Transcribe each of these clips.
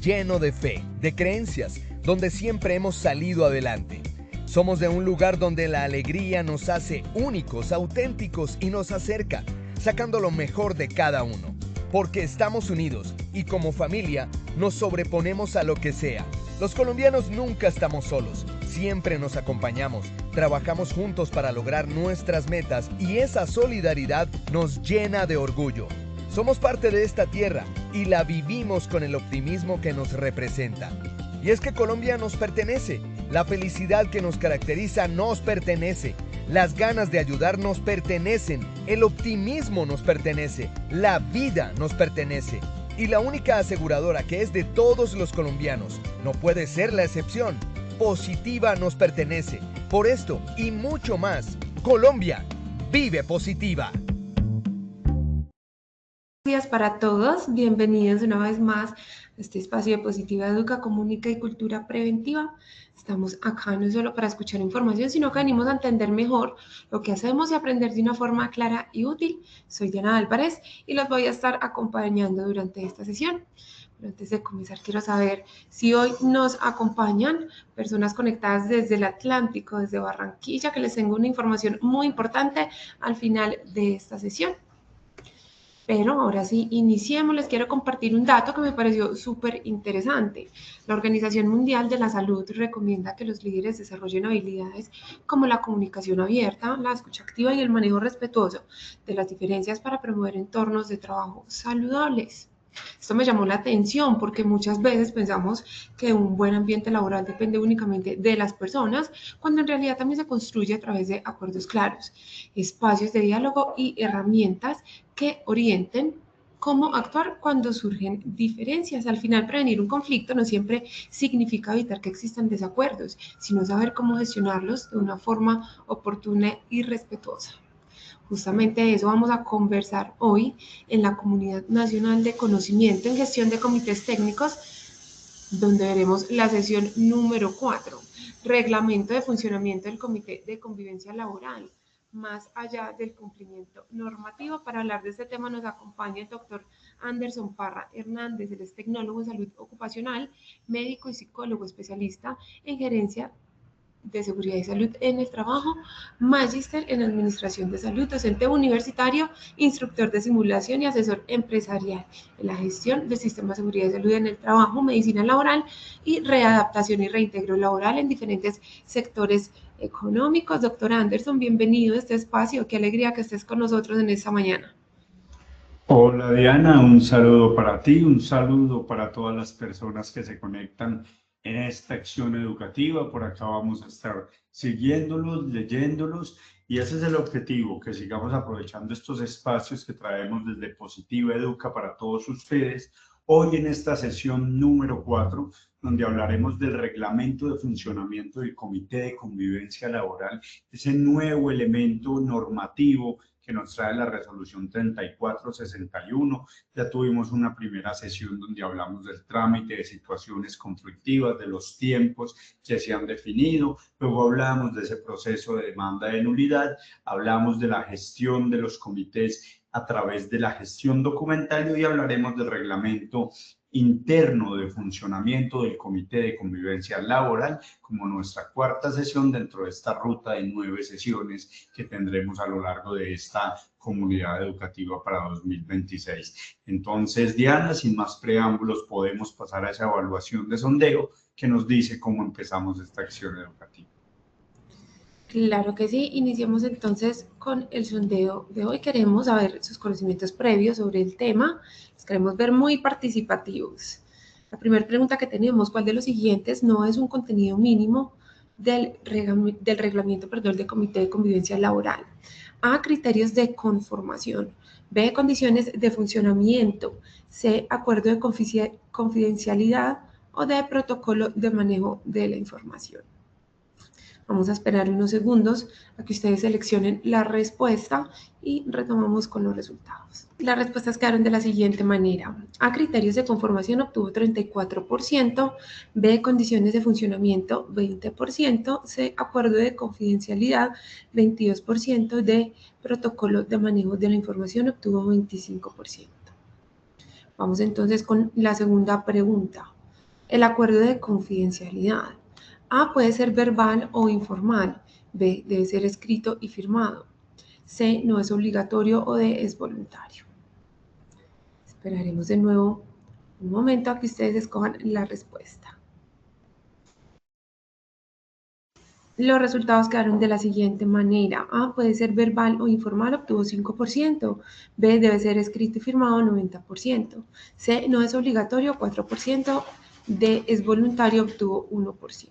lleno de fe, de creencias, donde siempre hemos salido adelante. Somos de un lugar donde la alegría nos hace únicos, auténticos y nos acerca, sacando lo mejor de cada uno. Porque estamos unidos y como familia nos sobreponemos a lo que sea. Los colombianos nunca estamos solos, siempre nos acompañamos, trabajamos juntos para lograr nuestras metas y esa solidaridad nos llena de orgullo. Somos parte de esta tierra y la vivimos con el optimismo que nos representa. Y es que Colombia nos pertenece, la felicidad que nos caracteriza nos pertenece, las ganas de ayudar nos pertenecen, el optimismo nos pertenece, la vida nos pertenece. Y la única aseguradora que es de todos los colombianos, no puede ser la excepción, Positiva nos pertenece. Por esto y mucho más, Colombia vive Positiva. Días para todos, bienvenidos una vez más a este espacio de Positiva Educa, Comunica y Cultura Preventiva. Estamos acá no solo para escuchar información, sino que venimos a entender mejor lo que hacemos y aprender de una forma clara y útil. Soy Diana Álvarez y los voy a estar acompañando durante esta sesión. Pero antes de comenzar, quiero saber si hoy nos acompañan personas conectadas desde el Atlántico, desde Barranquilla, que les tengo una información muy importante al final de esta sesión. Pero ahora sí, iniciemos. Les quiero compartir un dato que me pareció súper interesante. La Organización Mundial de la Salud recomienda que los líderes desarrollen habilidades como la comunicación abierta, la escucha activa y el manejo respetuoso de las diferencias para promover entornos de trabajo saludables. Esto me llamó la atención porque muchas veces pensamos que un buen ambiente laboral depende únicamente de las personas, cuando en realidad también se construye a través de acuerdos claros, espacios de diálogo y herramientas que orienten cómo actuar cuando surgen diferencias. Al final, prevenir un conflicto no siempre significa evitar que existan desacuerdos, sino saber cómo gestionarlos de una forma oportuna y respetuosa. Justamente de eso vamos a conversar hoy en la Comunidad Nacional de Conocimiento en Gestión de Comités Técnicos, donde veremos la sesión número 4, Reglamento de Funcionamiento del Comité de Convivencia Laboral, más allá del cumplimiento normativo. Para hablar de este tema nos acompaña el doctor Anderson Parra Hernández. Él es tecnólogo en salud ocupacional, médico y psicólogo especialista en gerencia de Seguridad y Salud en el Trabajo, magíster en Administración de Salud, docente universitario, instructor de simulación y asesor empresarial en la gestión del Sistema de Seguridad y Salud en el Trabajo, medicina laboral y readaptación y reintegro laboral en diferentes sectores económicos. Doctor Anderson, bienvenido a este espacio. Qué alegría que estés con nosotros en esta mañana. Hola Diana, un saludo para ti, un saludo para todas las personas que se conectan en esta acción educativa. Por acá vamos a estar siguiéndolos, leyéndolos, y ese es el objetivo, que sigamos aprovechando estos espacios que traemos desde Positiva Educa para todos ustedes. Hoy en esta sesión número 4, donde hablaremos del reglamento de funcionamiento del Comité de Convivencia Laboral, ese nuevo elemento normativo que nos trae la resolución 3461. Ya tuvimos una primera sesión donde hablamos del trámite de situaciones conflictivas, de los tiempos que se han definido. Luego hablamos de ese proceso de demanda de nulidad, hablamos de la gestión de los comités a través de la gestión documental, y hoy hablaremos del reglamento interno de funcionamiento del Comité de Convivencia Laboral como nuestra cuarta sesión dentro de esta ruta de 9 sesiones que tendremos a lo largo de esta comunidad educativa para 2026. Entonces, Diana, sin más preámbulos, podemos pasar a esa evaluación de sondeo que nos dice cómo empezamos esta acción educativa. Claro que sí, iniciemos entonces con el sondeo de hoy. Queremos saber sus conocimientos previos sobre el tema, los queremos ver muy participativos. La primera pregunta que tenemos: ¿cuál de los siguientes no es un contenido mínimo del reglamento del Comité de Convivencia Laboral? A, criterios de conformación. B, condiciones de funcionamiento. C, acuerdo de confidencialidad. O D, protocolo de manejo de la información. Vamos a esperar unos segundos a que ustedes seleccionen la respuesta y retomamos con los resultados. Las respuestas quedaron de la siguiente manera. A, criterios de conformación, obtuvo 34%, B, condiciones de funcionamiento, 20%, C, acuerdo de confidencialidad, 22%, D, protocolo de manejo de la información, obtuvo 25%. Vamos entonces con la segunda pregunta. El acuerdo de confidencialidad. A puede ser verbal o informal. B debe ser escrito y firmado. C no es obligatorio o D es voluntario. Esperaremos de nuevo un momento a que ustedes escojan la respuesta. Los resultados quedaron de la siguiente manera. A puede ser verbal o informal, obtuvo 5%. B debe ser escrito y firmado, 90%. C no es obligatorio, 4%. D es voluntario, obtuvo 1%.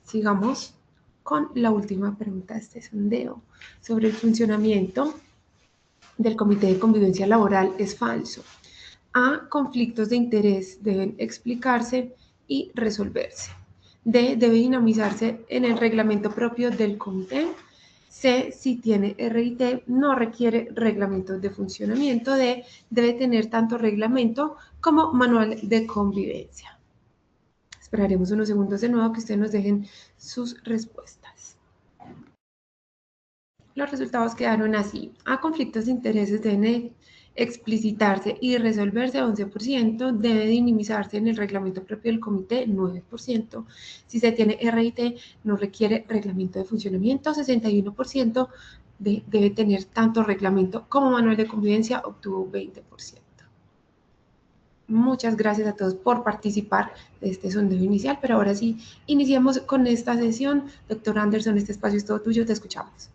Sigamos con la última pregunta de este sondeo. Sobre el funcionamiento del Comité de Convivencia Laboral es falso. A, conflictos de interés deben explicarse y resolverse. D, debe dinamizarse en el reglamento propio del comité. C, si tiene RIT, no requiere reglamento de funcionamiento. D, debe tener tanto reglamento como manual de convivencia. Esperaremos unos segundos de nuevo que ustedes nos dejen sus respuestas. Los resultados quedaron así. A, conflictos de intereses deben explicitarse y resolverse, 11%, debe dinamizarse en el reglamento propio del comité, 9%. Si se tiene RIT, no requiere reglamento de funcionamiento, 61%, debe tener tanto reglamento como manual de convivencia, obtuvo 20%. Muchas gracias a todos por participar de este sondeo inicial, pero ahora sí, iniciemos con esta sesión. Doctor Anderson, este espacio es todo tuyo, te escuchamos.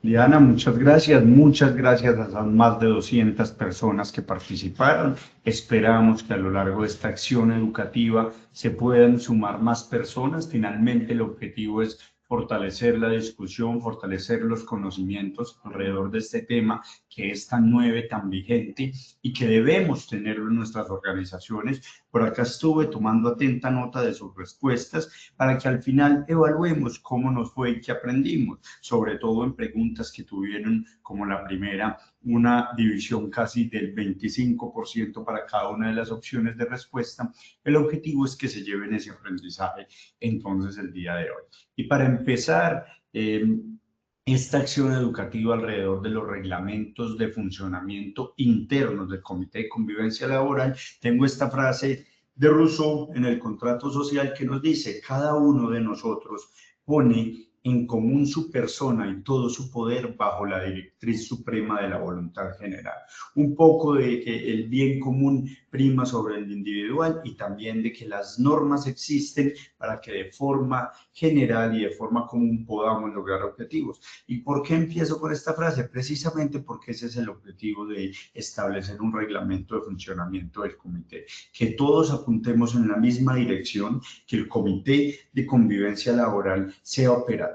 Diana, muchas gracias a las más de 200 personas que participaron. Esperamos que a lo largo de esta acción educativa se puedan sumar más personas. Finalmente, el objetivo es fortalecer la discusión, fortalecer los conocimientos alrededor de este tema que es tan nuevo, tan vigente y que debemos tenerlo en nuestras organizaciones. Por acá estuve tomando atenta nota de sus respuestas para que al final evaluemos cómo nos fue y qué aprendimos, sobre todo en preguntas que tuvieron como la primera una división casi del 25% para cada una de las opciones de respuesta. El objetivo es que se lleven ese aprendizaje entonces el día de hoy. Y para empezar, esta acción educativa alrededor de los reglamentos de funcionamiento internos del Comité de Convivencia Laboral, tengo esta frase de Rousseau en el contrato social que nos dice: cada uno de nosotros pone en común su persona y todo su poder bajo la directriz suprema de la voluntad general. Un poco de que el bien común prima sobre el individual y también de que las normas existen para que de forma general y de forma común podamos lograr objetivos. ¿Y por qué empiezo con esta frase? Precisamente porque ese es el objetivo de establecer un reglamento de funcionamiento del comité, que todos apuntemos en la misma dirección, que el Comité de Convivencia Laboral sea operativo,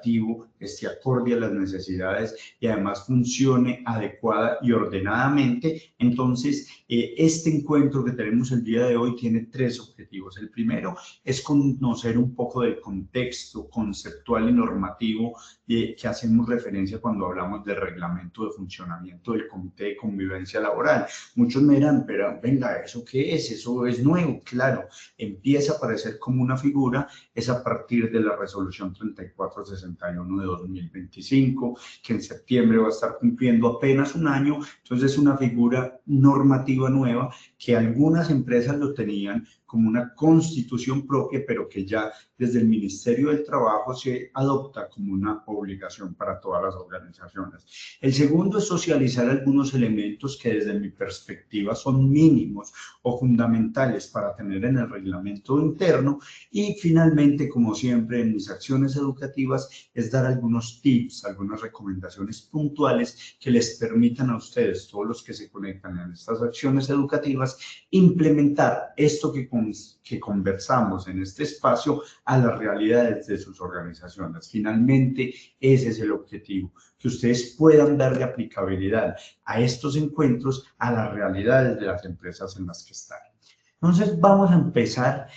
esté acorde a las necesidades y además funcione adecuada y ordenadamente. Entonces, este encuentro que tenemos el día de hoy tiene tres objetivos. El primero es conocer un poco del contexto conceptual y normativo que hacemos referencia cuando hablamos de reglamento de funcionamiento del Comité de Convivencia Laboral. Muchos me dirán, pero venga, ¿eso qué es? Eso es nuevo. Claro, empieza a aparecer como una figura, es a partir de la resolución 3461 de 2025, que en septiembre va a estar cumpliendo apenas un año. Entonces es una figura normativa nueva que algunas empresas lo tenían como una constitución propia, pero que ya desde el Ministerio del Trabajo se adopta como una obligación para todas las organizaciones. El segundo es socializar algunos elementos que desde mi perspectiva son mínimos o fundamentales para tener en el reglamento interno. Y finalmente, como siempre en mis acciones educativas, es dar algunos tips, algunas recomendaciones puntuales que les permitan a ustedes, todos los que se conectan en estas acciones educativas, implementar esto que conversamos en este espacio a las realidades de sus organizaciones. Finalmente, ese es el objetivo, que ustedes puedan darle aplicabilidad a estos encuentros a las realidades de las empresas en las que están. Entonces vamos a empezar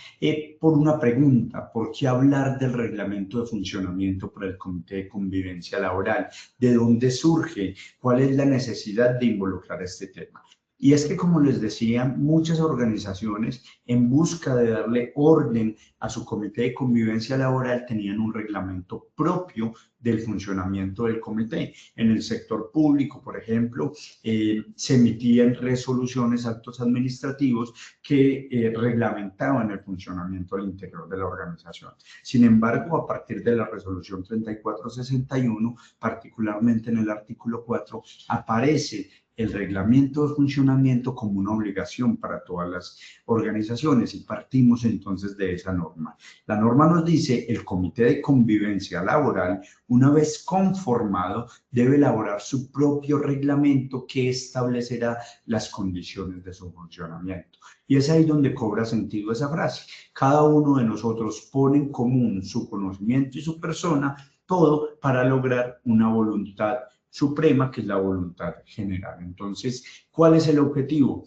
por una pregunta: ¿por qué hablar del reglamento de funcionamiento para el Comité de Convivencia Laboral? ¿De dónde surge? ¿Cuál es la necesidad de involucrar este tema? Y es que, como les decía, muchas organizaciones, en busca de darle orden a su comité de convivencia laboral, tenían un reglamento propio del funcionamiento del comité. En el sector público, por ejemplo, se emitían resoluciones, actos administrativos que reglamentaban el funcionamiento al interior de la organización. Sin embargo, a partir de la resolución 3461, particularmente en el artículo 4, aparece el reglamento de funcionamiento como una obligación para todas las organizaciones y partimos entonces de esa norma. La norma nos dice: el comité de convivencia laboral, una vez conformado, debe elaborar su propio reglamento que establecerá las condiciones de su funcionamiento. Y es ahí donde cobra sentido esa frase. Cada uno de nosotros pone en común su conocimiento y su persona, todo para lograr una voluntad suprema, que es la voluntad general. Entonces, ¿cuál es el objetivo?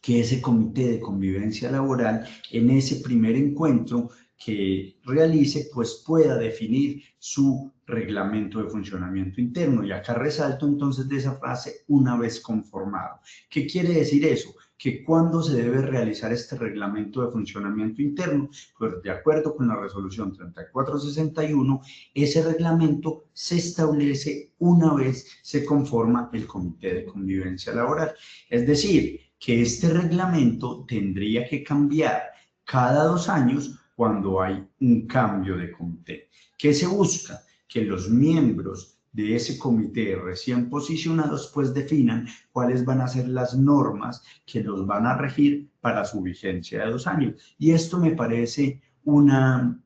Que ese comité de convivencia laboral, en ese primer encuentro que realice, pues pueda definir su reglamento de funcionamiento interno. Y acá resalto entonces de esa frase: una vez conformado. ¿Qué quiere decir eso? Que cuando se debe realizar este reglamento de funcionamiento interno, pues de acuerdo con la resolución 3461, ese reglamento se establece una vez se conforma el comité de convivencia laboral. Es decir, que este reglamento tendría que cambiar cada 2 años cuando hay un cambio de comité. ¿Qué se busca? Que los miembros de ese comité recién posicionados pues definan cuáles van a ser las normas que los van a regir para su vigencia de 2 años. Y esto me parece una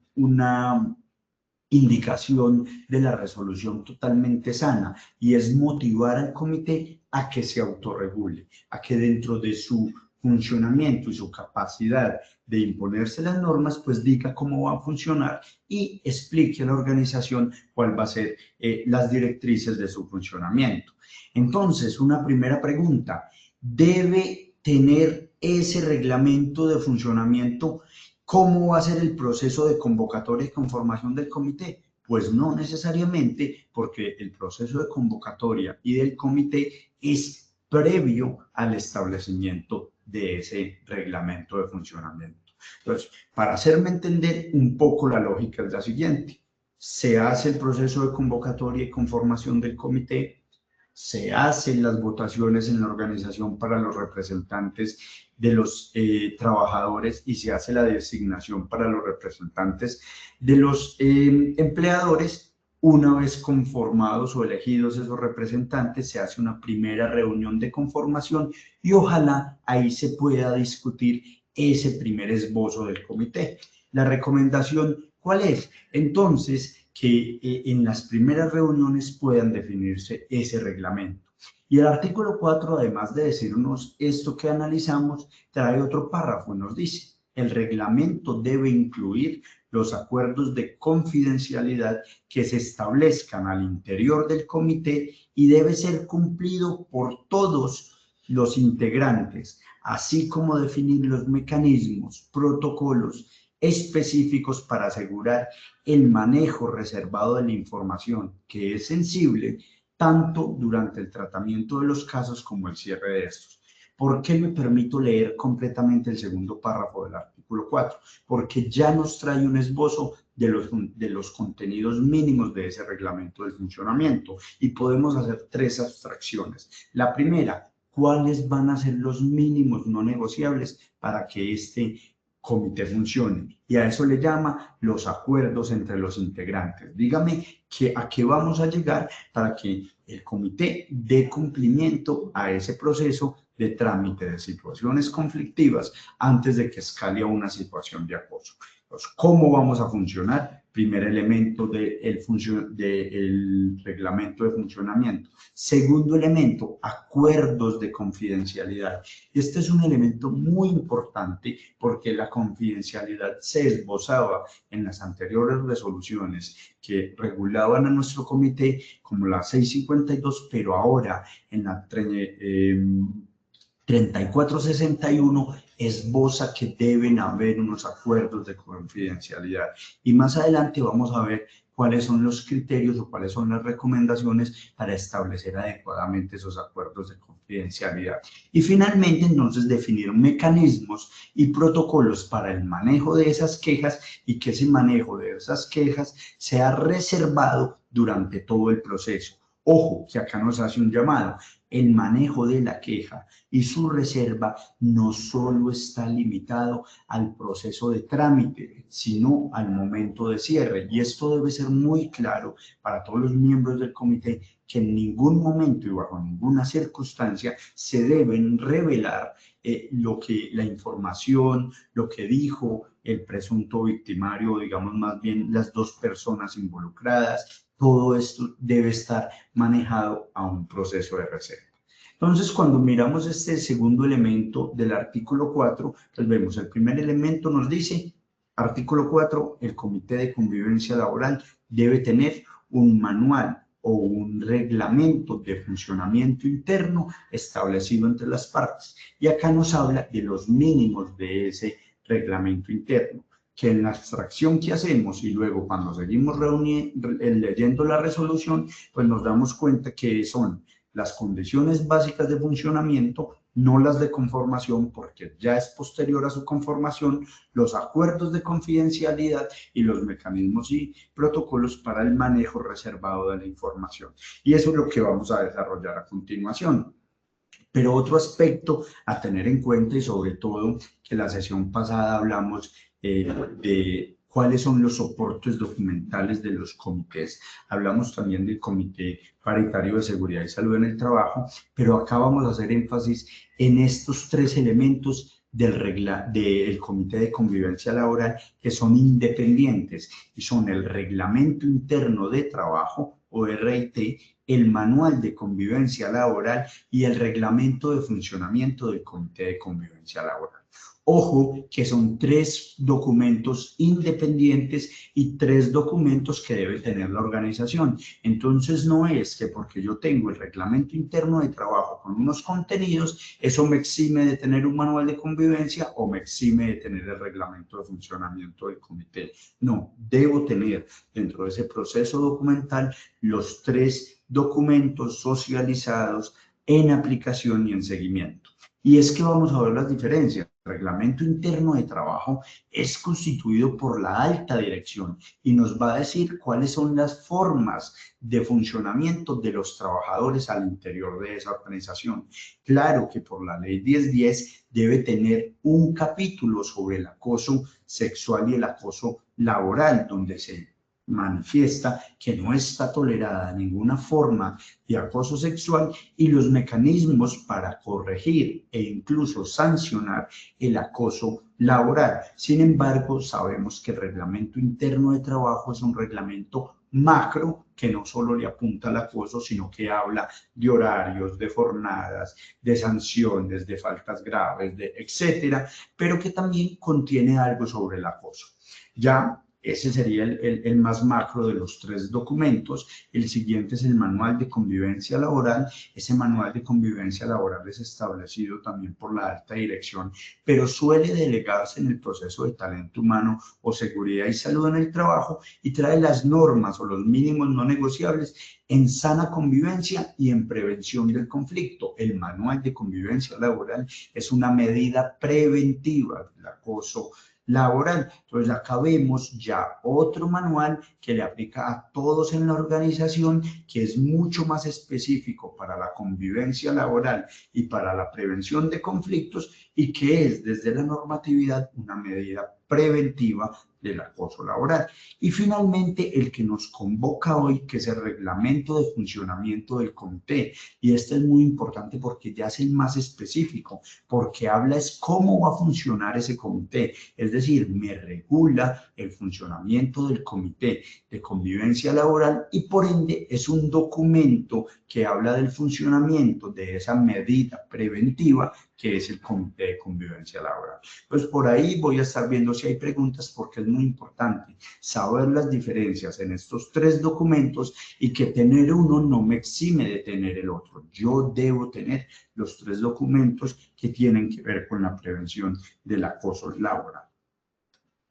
indicación de la resolución totalmente sana, y es motivar al comité a que se autorregule, a que dentro de su funcionamiento y su capacidad de imponerse las normas, pues diga cómo va a funcionar y explique a la organización cuál va a ser las directrices de su funcionamiento. Entonces, una primera pregunta: ¿debe tener ese reglamento de funcionamiento? ¿Cómo va a ser el proceso de convocatoria y conformación del comité? Pues no necesariamente, porque el proceso de convocatoria y del comité es previo al establecimiento de ese reglamento de funcionamiento. Entonces, para hacerme entender un poco la lógica es la siguiente: se hace el proceso de convocatoria y conformación del comité, se hacen las votaciones en la organización para los representantes de los trabajadores y se hace la designación para los representantes de los empleadores. Una vez conformados o elegidos esos representantes, se hace una primera reunión de conformación y ojalá ahí se pueda discutir ese primer esbozo del comité. La recomendación, ¿cuál es? Entonces, que en las primeras reuniones puedan definirse ese reglamento. Y el artículo 4, además de decirnos esto que analizamos, trae otro párrafo y nos dice: el reglamento debe incluir los acuerdos de confidencialidad que se establezcan al interior del comité y debe ser cumplido por todos los integrantes, así como definir los mecanismos, protocolos específicos para asegurar el manejo reservado de la información que es sensible tanto durante el tratamiento de los casos como el cierre de estos. ¿Por qué me permito leer completamente el segundo párrafo del artículo 4? Porque ya nos trae un esbozo de los contenidos mínimos de ese reglamento del funcionamiento y podemos hacer 3 abstracciones. La primera: ¿cuáles van a ser los mínimos no negociables para que este comité funcione? Y a eso le llama los acuerdos entre los integrantes. Dígame a qué vamos a llegar para que el comité dé cumplimiento a ese proceso de trámite de situaciones conflictivas antes de que escale a una situación de acoso. Entonces, ¿cómo vamos a funcionar? Primer elemento del reglamento de funcionamiento. Segundo elemento: acuerdos de confidencialidad. Este es un elemento muy importante porque la confidencialidad se esbozaba en las anteriores resoluciones que regulaban a nuestro comité, como la 652, pero ahora en la 3461 esboza que deben haber unos acuerdos de confidencialidad. Y más adelante vamos a ver cuáles son los criterios o cuáles son las recomendaciones para establecer adecuadamente esos acuerdos de confidencialidad. Y finalmente, entonces, definir mecanismos y protocolos para el manejo de esas quejas y que ese manejo de esas quejas sea reservado durante todo el proceso. Ojo, que acá nos hace un llamado. El manejo de la queja y su reserva no solo está limitado al proceso de trámite, sino al momento de cierre. Y esto debe ser muy claro para todos los miembros del comité, que en ningún momento y bajo ninguna circunstancia se deben revelar la información, lo que dijo el presunto victimario, digamos más bien las dos personas involucradas. Todo esto debe estar manejado a un proceso de reserva. Entonces, cuando miramos este segundo elemento del artículo 4, pues vemos el primer elemento nos dice, artículo 4, el Comité de Convivencia Laboral debe tener un manual o un reglamento de funcionamiento interno establecido entre las partes. Y acá nos habla de los mínimos de ese reglamento interno, que en la abstracción que hacemos y luego cuando seguimos leyendo la resolución, pues nos damos cuenta que son las condiciones básicas de funcionamiento, no las de conformación, porque ya es posterior a su conformación, los acuerdos de confidencialidad y los mecanismos y protocolos para el manejo reservado de la información. Y eso es lo que vamos a desarrollar a continuación. Pero otro aspecto a tener en cuenta, y sobre todo que la sesión pasada hablamos de cuáles son los soportes documentales de los comités. Hablamos también del Comité Paritario de Seguridad y Salud en el Trabajo, pero acá vamos a hacer énfasis en estos tres elementos del Comité de Convivencia Laboral que son independientes y son el Reglamento Interno de Trabajo o RIT, el Manual de Convivencia Laboral y el Reglamento de Funcionamiento del Comité de Convivencia Laboral. Ojo, que son tres documentos independientes y tres documentos que debe tener la organización. Entonces, no es que porque yo tengo el reglamento interno de trabajo con unos contenidos, eso me exime de tener un manual de convivencia o me exime de tener el reglamento de funcionamiento del comité. No, debo tener dentro de ese proceso documental los tres documentos socializados en aplicación y en seguimiento. Y es que vamos a ver las diferencias. El reglamento interno de trabajo es constituido por la alta dirección y nos va a decir cuáles son las formas de funcionamiento de los trabajadores al interior de esa organización. Claro que por la ley 1010 debe tener un capítulo sobre el acoso sexual y el acoso laboral, donde se manifiesta que no está tolerada ninguna forma de acoso sexual y los mecanismos para corregir e incluso sancionar el acoso laboral. Sin embargo, sabemos que el reglamento interno de trabajo es un reglamento macro que no solo le apunta al acoso, sino que habla de horarios, de jornadas, de sanciones, de faltas graves, etcétera, pero que también contiene algo sobre el acoso. Ya ese sería el más macro de los tres documentos. El siguiente es el Manual de Convivencia Laboral. Ese Manual de Convivencia Laboral es establecido también por la alta dirección, pero suele delegarse en el proceso de talento humano o seguridad y salud en el trabajo y trae las normas o los mínimos no negociables en sana convivencia y en prevención del conflicto. El Manual de Convivencia Laboral es una medida preventiva del acoso laboral. Entonces acá vemos ya otro manual que le aplica a todos en la organización, que es mucho más específico para la convivencia laboral y para la prevención de conflictos y que es desde la normatividad una medida preventiva del acoso laboral. Y finalmente el que nos convoca hoy, que es el reglamento de funcionamiento del comité, y este es muy importante porque ya es el más específico, porque habla es cómo va a funcionar ese comité, es decir, me regula el funcionamiento del comité de convivencia laboral y por ende es un documento que habla del funcionamiento de esa medida preventiva que es el Comité de Convivencia Laboral. Pues por ahí voy a estar viendo si hay preguntas porque es muy importante saber las diferencias en estos tres documentos y que tener uno no me exime de tener el otro. Yo debo tener los tres documentos que tienen que ver con la prevención del acoso laboral.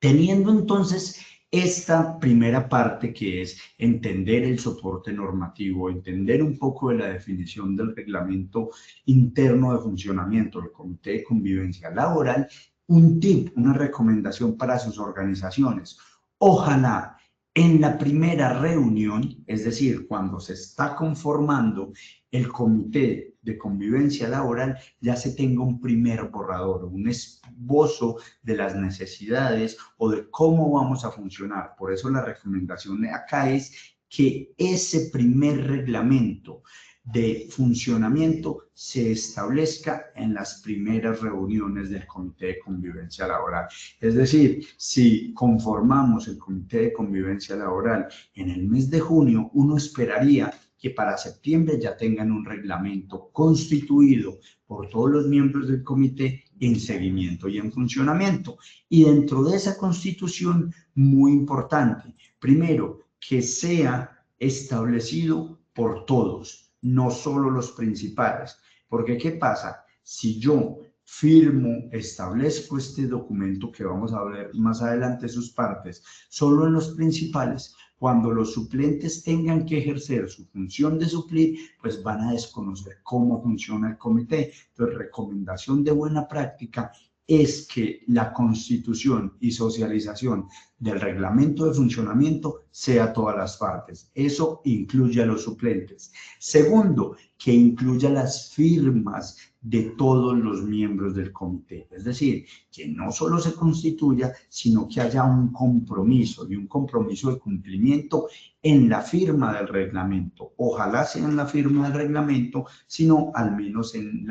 Teniendo entonces Esta primera parte, que es entender el soporte normativo, entender un poco de la definición del reglamento interno de funcionamiento del Comité de Convivencia Laboral, un tip, una recomendación para sus organizaciones. Ojalá en la primera reunión, es decir, cuando se está conformando el Comité de Convivencia Laboral, ya se tenga un primer borrador, un esbozo de las necesidades o de cómo vamos a funcionar. Por eso la recomendación acá es que ese primer reglamento de funcionamiento se establezca en las primeras reuniones del Comité de Convivencia Laboral. Es decir, si conformamos el Comité de Convivencia Laboral en el mes de junio, uno esperaría que para septiembre ya tengan un reglamento constituido por todos los miembros del comité en seguimiento y en funcionamiento. Y dentro de esa constitución, muy importante, primero, que sea establecido por todos, no solo los principales. Porque ¿qué pasa? Si yo firmo, establezco este documento que vamos a ver más adelante sus partes, solo en los principales, cuando los suplentes tengan que ejercer su función de suplir, pues van a desconocer cómo funciona el comité. Entonces, recomendación de buena práctica es que la constitución y socialización del reglamento de funcionamiento sea a todas las partes. Eso incluye a los suplentes. Segundo, que incluya las firmas de todos los miembros del comité. Es decir, que no solo se constituya, sino que haya un compromiso y un compromiso de cumplimiento en la firma del reglamento. Ojalá sea en la firma del reglamento, sino al menos en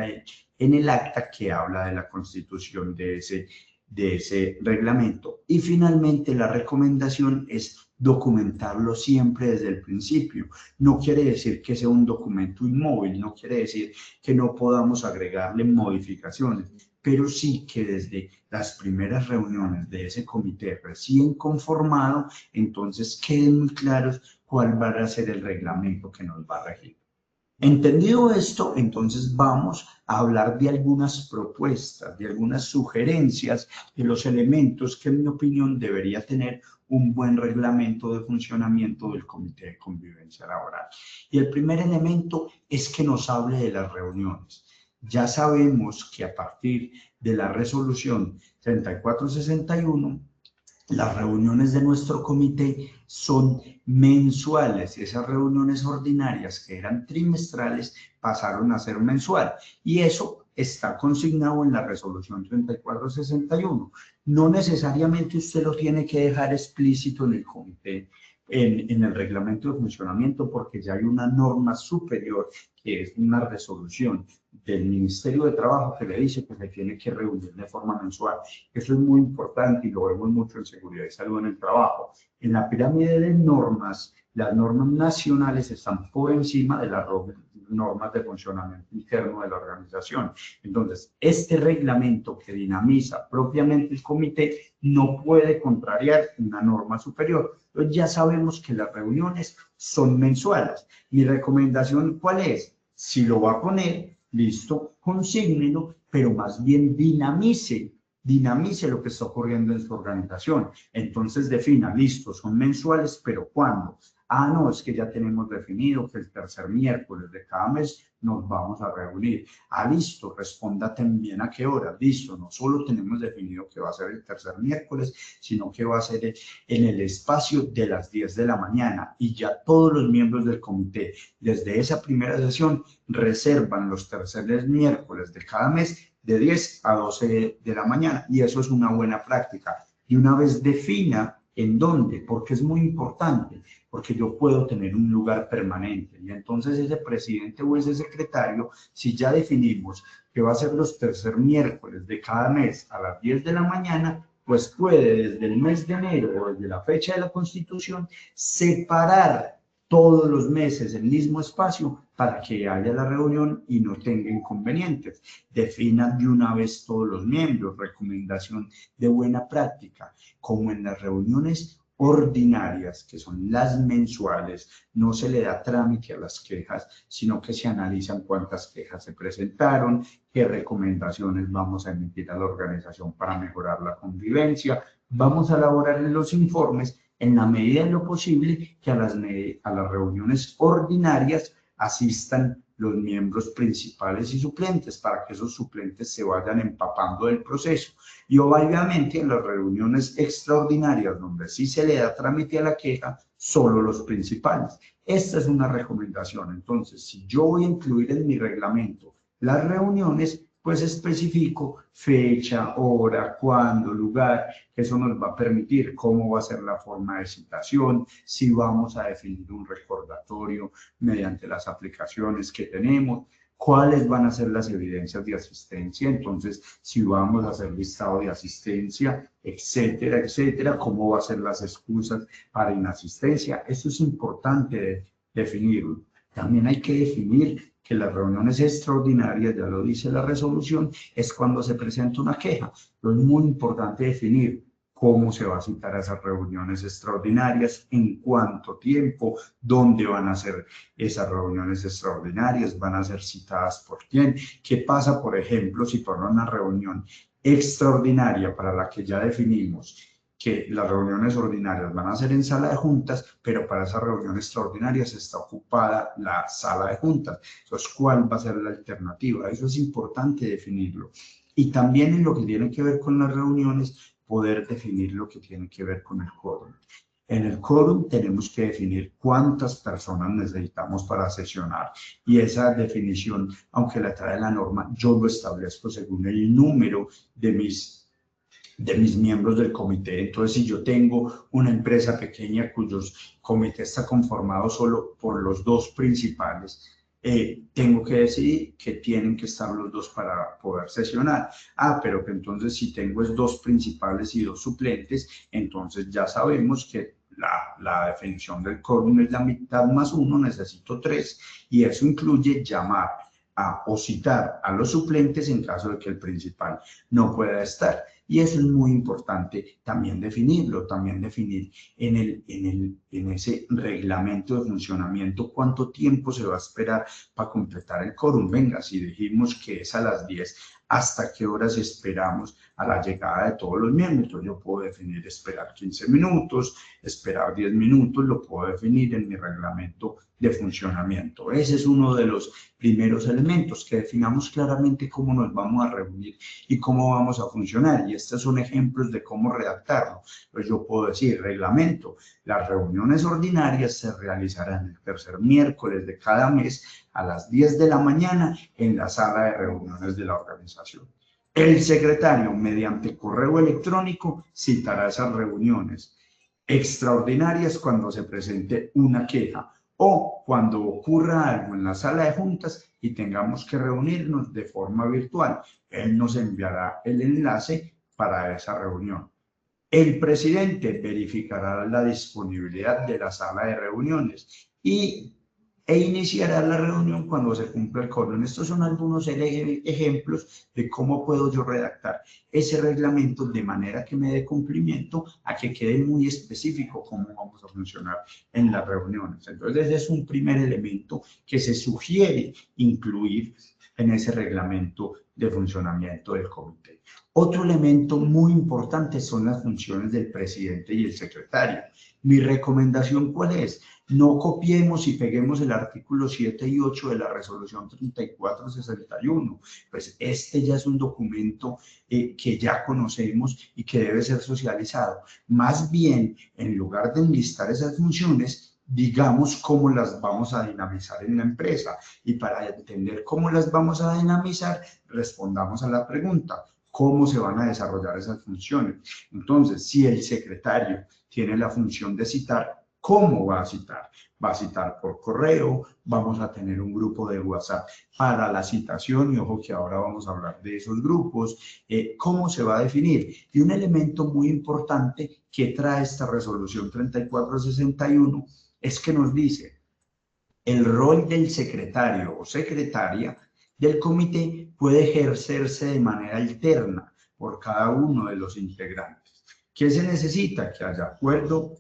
el acta que habla de la constitución de ese reglamento. Y finalmente, la recomendación es documentarlo siempre desde el principio. No quiere decir que sea un documento inmóvil, no quiere decir que no podamos agregarle modificaciones, pero sí que desde las primeras reuniones de ese comité recién conformado, entonces queden muy claros cuál va a ser el reglamento que nos va a regir. Entendido esto, entonces vamos a hablar de algunas propuestas, de algunas sugerencias, de los elementos que en mi opinión debería tener un buen reglamento de funcionamiento del Comité de Convivencia Laboral. Y el primer elemento es que nos hable de las reuniones. Ya sabemos que a partir de la resolución 3461, las reuniones de nuestro comité son mensuales. Esas reuniones ordinarias que eran trimestrales pasaron a ser mensual. Y eso está consignado en la resolución 3461. No necesariamente usted lo tiene que dejar explícito en el comité, en el reglamento de funcionamiento, porque ya hay una norma superior, que es una resolución del Ministerio de Trabajo, que le dice que se tiene que reunir de forma mensual. Eso es muy importante y lo vemos mucho en seguridad y salud en el trabajo. En la pirámide de normas, las normas nacionales están por encima de las normas de funcionamiento interno de la organización. Entonces, este reglamento que dinamiza propiamente el comité no puede contrariar una norma superior. Entonces, ya sabemos que las reuniones son mensuales. Mi recomendación, ¿cuál es? Si lo va a poner, listo, consígnelo, pero más bien dinamice lo que está ocurriendo en su organización. Entonces defina, listo, son mensuales, pero ¿cuándo? Ah, no, es que ya tenemos definido que el tercer miércoles de cada mes nos vamos a reunir. Ah, listo, responda también a qué hora. Listo, no solo tenemos definido que va a ser el tercer miércoles, sino que va a ser en el espacio de las 10 de la mañana. Y ya todos los miembros del comité, desde esa primera sesión, reservan los terceros miércoles de cada mes de 10 a 12 de la mañana. Y eso es una buena práctica. Y una vez defina en dónde, porque es muy importante, porque yo puedo tener un lugar permanente. Y entonces ese presidente o ese secretario, si ya definimos que va a ser los tercer miércoles de cada mes a las 10 de la mañana, pues puede desde el mes de enero o desde la fecha de la Constitución separar todos los meses el mismo espacio para que haya la reunión y no tenga inconvenientes. Defina de una vez todos los miembros. Recomendación de buena práctica, como en las reuniones ordinarias, que son las mensuales, no se le da trámite a las quejas, sino que se analizan cuántas quejas se presentaron, qué recomendaciones vamos a emitir a la organización para mejorar la convivencia. Vamos a elaborar en los informes en la medida de lo posible que a las reuniones ordinarias asistan los miembros principales y suplentes para que esos suplentes se vayan empapando del proceso. Y obviamente en las reuniones extraordinarias donde sí se le da trámite a la queja, solo los principales. Esta es una recomendación. Entonces, si yo voy a incluir en mi reglamento las reuniones, pues especifico fecha, hora, cuándo, lugar, que eso nos va a permitir cómo va a ser la forma de citación, si vamos a definir un recordatorio mediante las aplicaciones que tenemos, cuáles van a ser las evidencias de asistencia, entonces si vamos a hacer listado de asistencia, etcétera, etcétera, cómo va a ser las excusas para inasistencia. Eso es importante definirlo. También hay que definir que las reuniones extraordinarias, ya lo dice la resolución, es cuando se presenta una queja. Entonces es muy importante definir cómo se va a citar a esas reuniones extraordinarias, en cuánto tiempo, dónde van a ser esas reuniones extraordinarias, van a ser citadas por quién, qué pasa, por ejemplo, si por una reunión extraordinaria para la que ya definimos que las reuniones ordinarias van a ser en sala de juntas, pero para esas reuniones extraordinarias está ocupada la sala de juntas. Entonces, ¿cuál va a ser la alternativa? Eso es importante definirlo. Y también en lo que tiene que ver con las reuniones, poder definir lo que tiene que ver con el quórum. En el quórum tenemos que definir cuántas personas necesitamos para sesionar y esa definición, aunque la trae la norma, yo lo establezco según el número de mis miembros del comité. Entonces, si yo tengo una empresa pequeña cuyo comité está conformado solo por los dos principales, tengo que decidir que tienen que estar los dos para poder sesionar. Pero que entonces si tengo dos principales y dos suplentes, entonces ya sabemos que la definición del quórum es la mitad más uno, necesito 3, y eso incluye llamar o citar a los suplentes en caso de que el principal no pueda estar. Y eso es muy importante también definirlo, también definir en ese reglamento de funcionamiento cuánto tiempo se va a esperar para completar el quórum. Venga, si dijimos que es a las 10, ¿hasta qué horas esperamos a la llegada de todos los miembros? Entonces yo puedo definir esperar 15 minutos, esperar 10 minutos, lo puedo definir en mi reglamento de funcionamiento. Ese es uno de los primeros elementos, que definamos claramente cómo nos vamos a reunir y cómo vamos a funcionar. Y estos son ejemplos de cómo redactarlo. Pues yo puedo decir, reglamento, las reuniones ordinarias se realizarán el tercer miércoles de cada mes a las 10 de la mañana en la sala de reuniones de la organización. El secretario, mediante correo electrónico, citará esas reuniones extraordinarias cuando se presente una queja o cuando ocurra algo en la sala de juntas y tengamos que reunirnos de forma virtual. Él nos enviará el enlace para esa reunión. El presidente verificará la disponibilidad de la sala de reuniones e iniciará la reunión cuando se cumpla el quórum. Estos son algunos ejemplos de cómo puedo yo redactar ese reglamento de manera que me dé cumplimiento a que quede muy específico cómo vamos a funcionar en las reuniones. Entonces, ese es un primer elemento que se sugiere incluir en ese reglamento de funcionamiento del comité. Otro elemento muy importante son las funciones del presidente y el secretario. Mi recomendación, ¿cuál es? No copiemos y peguemos el artículo 7 y 8 de la resolución 3461. Pues este ya es un documento que ya conocemos y que debe ser socializado. Más bien, en lugar de enlistar esas funciones, digamos cómo las vamos a dinamizar en la empresa. Y para entender cómo las vamos a dinamizar, respondamos a la pregunta: ¿cómo se van a desarrollar esas funciones? Entonces, si el secretario tiene la función de citar, ¿cómo va a citar? Va a citar por correo, vamos a tener un grupo de WhatsApp para la citación, y ojo que ahora vamos a hablar de esos grupos. ¿Cómo se va a definir? Y un elemento muy importante que trae esta resolución 3461 es que nos dice el rol del secretario o secretaria del comité puede ejercerse de manera alterna por cada uno de los integrantes. ¿Qué se necesita? Que haya acuerdo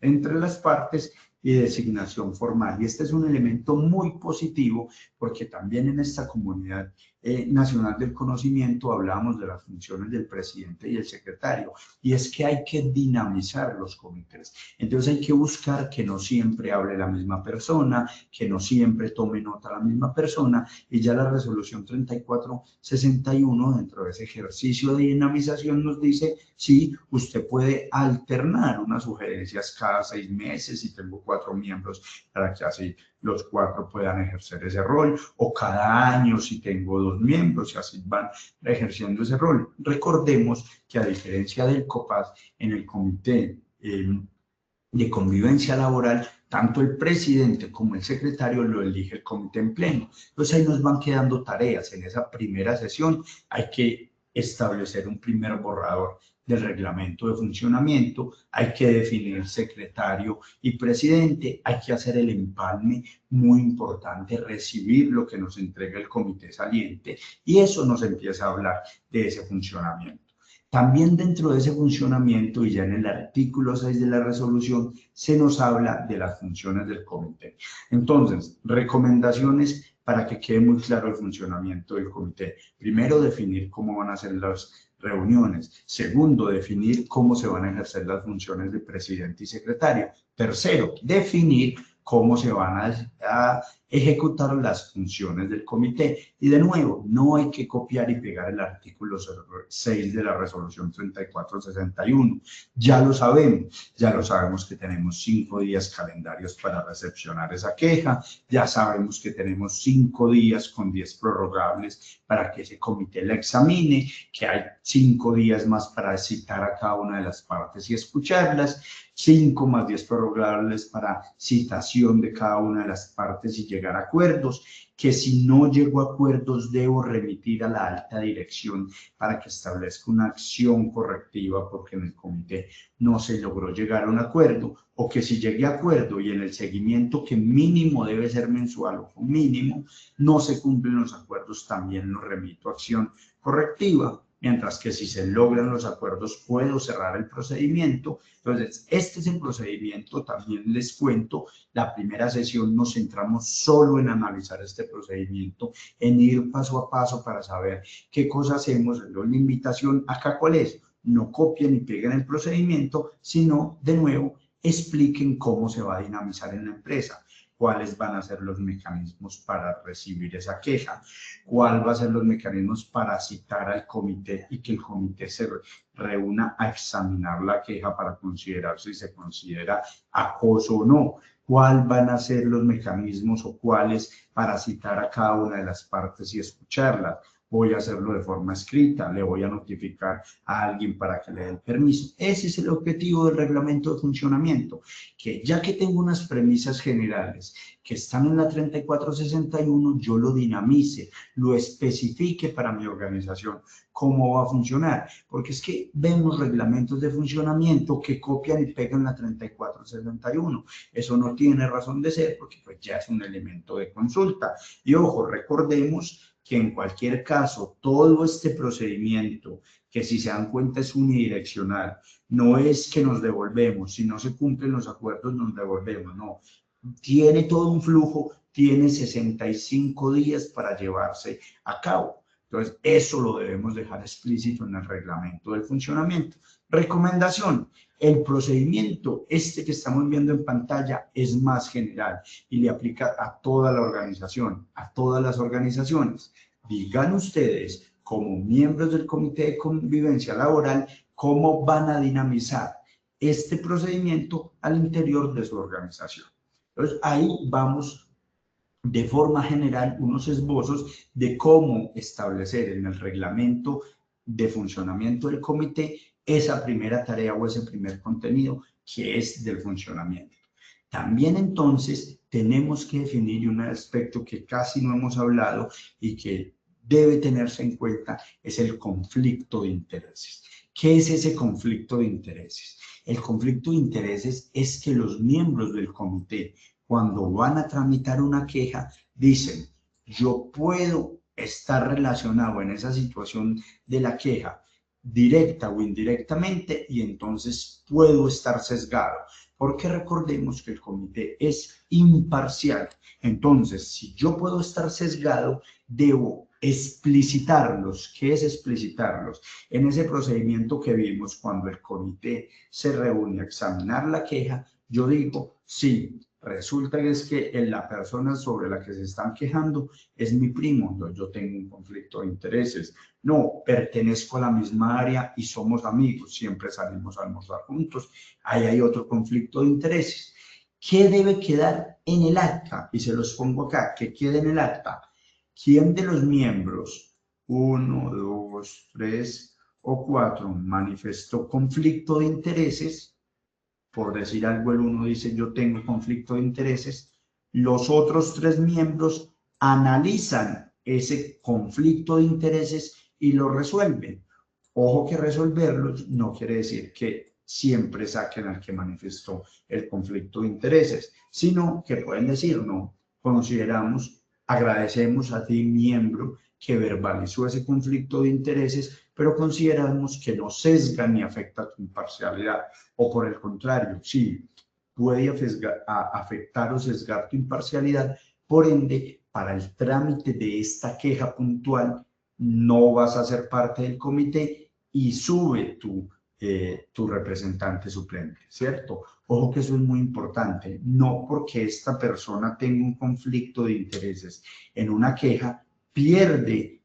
entre las partes y designación formal. Y este es un elemento muy positivo porque también en esta comunidad Nacional del Conocimiento hablábamos de las funciones del presidente y el secretario, y es que hay que dinamizar los comités. Entonces hay que buscar que no siempre hable la misma persona, que no siempre tome nota la misma persona, y ya la resolución 3461 dentro de ese ejercicio de dinamización nos dice, sí, usted puede alternar unas sugerencias cada 6 meses y tengo 4 miembros para que así los 4 puedan ejercer ese rol, o cada año si tengo 2 miembros y así van ejerciendo ese rol. Recordemos que a diferencia del COPAS, en el comité de convivencia laboral, tanto el presidente como el secretario lo elige el comité en pleno. Entonces ahí nos van quedando tareas. En esa primera sesión hay que establecer un primer borrador del reglamento de funcionamiento, hay que definir secretario y presidente, hay que hacer el empalme, muy importante, recibir lo que nos entrega el comité saliente, y eso nos empieza a hablar de ese funcionamiento. También dentro de ese funcionamiento, y ya en el artículo 6 de la resolución, se nos habla de las funciones del comité. Entonces, recomendaciones para que quede muy claro el funcionamiento del comité. Primero, definir cómo van a ser las reuniones. Segundo, definir cómo se van a ejercer las funciones de presidente y secretario. Tercero, definir cómo se van a ejecutar las funciones del comité. Y de nuevo, no hay que copiar y pegar el artículo 6 de la resolución 3461. Ya lo sabemos que tenemos 5 días calendarios para recepcionar esa queja, ya sabemos que tenemos 5 días con 10 prorrogables para que ese comité la examine, que hay 5 días más para citar a cada una de las partes y escucharlas, 5 más 10 prorrogables para citación de cada una de las partes y llegar a acuerdos, que si no llego a acuerdos debo remitir a la alta dirección para que establezca una acción correctiva porque en el comité no se logró llegar a un acuerdo, o que si llegué a acuerdo y en el seguimiento, que mínimo debe ser mensual o mínimo, no se cumplen los acuerdos, también lo remito a acción correctiva. Mientras que si se logran los acuerdos puedo cerrar el procedimiento. Entonces, este es el procedimiento. También les cuento, la primera sesión nos centramos solo en analizar este procedimiento, en ir paso a paso para saber qué cosa hacemos. La invitación acá, ¿cuál es? No copien ni peguen el procedimiento, sino, de nuevo, expliquen cómo se va a dinamizar en la empresa, cuáles van a ser los mecanismos para recibir esa queja, cuál va a ser los mecanismos para citar al comité y que el comité se reúna a examinar la queja para considerar si se considera acoso o no, cuál van a ser los mecanismos o cuáles para citar a cada una de las partes y escucharlas. Voy a hacerlo de forma escrita, le voy a notificar a alguien para que le dé el permiso. Ese es el objetivo del reglamento de funcionamiento, que ya que tengo unas premisas generales que están en la 3461, yo lo dinamice, lo especifique para mi organización cómo va a funcionar, porque es que vemos reglamentos de funcionamiento que copian y pegan la 3461. Eso no tiene razón de ser porque pues ya es un elemento de consulta. Y ojo, recordemos que en cualquier caso, todo este procedimiento, que si se dan cuenta es unidireccional, no es que nos devolvemos, si no se cumplen los acuerdos nos devolvemos, no. Tiene todo un flujo, tiene 65 días para llevarse a cabo. Entonces, eso lo debemos dejar explícito en el reglamento del funcionamiento. Recomendación: el procedimiento, este que estamos viendo en pantalla, es más general y le aplica a toda la organización, a todas las organizaciones. Digan ustedes, como miembros del Comité de Convivencia Laboral, cómo van a dinamizar este procedimiento al interior de su organización. Entonces, ahí vamos de forma general unos esbozos de cómo establecer en el reglamento de funcionamiento del comité esa primera tarea o ese primer contenido que es del funcionamiento. También entonces tenemos que definir un aspecto que casi no hemos hablado y que debe tenerse en cuenta, es el conflicto de intereses. ¿Qué es ese conflicto de intereses? El conflicto de intereses es que los miembros del comité, cuando van a tramitar una queja, dicen, yo puedo estar relacionado en esa situación de la queja, directa o indirectamente, y entonces puedo estar sesgado, porque recordemos que el comité es imparcial. Entonces, si yo puedo estar sesgado, debo explicitarlos. ¿Qué es explicitarlos? En ese procedimiento que vimos cuando el comité se reúne a examinar la queja, yo digo, sí, resulta que es que la persona sobre la que se están quejando es mi primo, no, yo tengo un conflicto de intereses. No, pertenezco a la misma área y somos amigos, siempre salimos a almorzar juntos, ahí hay otro conflicto de intereses. ¿Qué debe quedar en el acta? Y se los pongo acá, ¿qué quede en el acta? ¿Quién de los miembros, 1, 2, 3 o 4, manifestó conflicto de intereses? Por decir algo, el uno dice yo tengo conflicto de intereses. Los otros 3 miembros analizan ese conflicto de intereses y lo resuelven. Ojo que resolverlos no quiere decir que siempre saquen al que manifestó el conflicto de intereses, sino que pueden decir, no, consideramos, agradecemos a ti, miembro, que verbalizó ese conflicto de intereses, pero consideramos que no sesga ni afecta tu imparcialidad. O por el contrario, sí, puede afectar o sesgar tu imparcialidad, por ende, para el trámite de esta queja puntual, no vas a ser parte del comité y sube tu representante suplente, ¿cierto? Ojo que eso es muy importante, no porque esta persona tenga un conflicto de intereses en una queja, pierde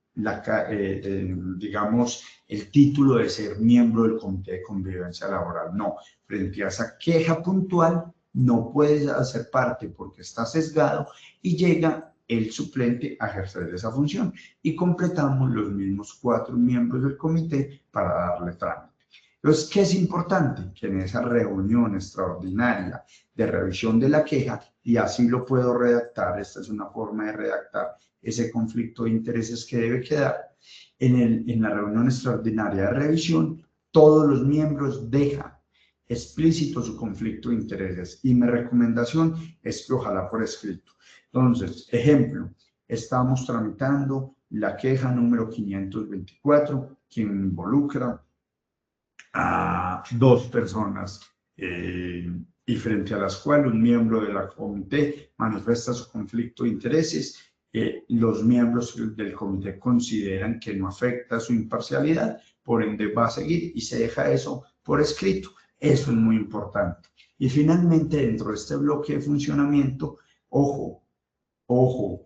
digamos, el título de ser miembro del Comité de Convivencia Laboral. No, frente a esa queja puntual, no puedes hacer parte porque está sesgado y llega el suplente a ejercer esa función y completamos los mismos 4 miembros del comité para darle trámite. Entonces, ¿qué es importante? Que en esa reunión extraordinaria de revisión de la queja, y así lo puedo redactar, esta es una forma de redactar ese conflicto de intereses que debe quedar, en la reunión extraordinaria de revisión, todos los miembros dejan explícito su conflicto de intereses y mi recomendación es que ojalá por escrito. Entonces, ejemplo, estamos tramitando la queja número 524 que involucra a 2 personas y frente a las cuales un miembro de la comité manifiesta su conflicto de intereses. Los miembros del comité consideran que no afecta su imparcialidad, por ende va a seguir y se deja eso por escrito. Eso es muy importante. Y finalmente, dentro de este bloque de funcionamiento, ojo,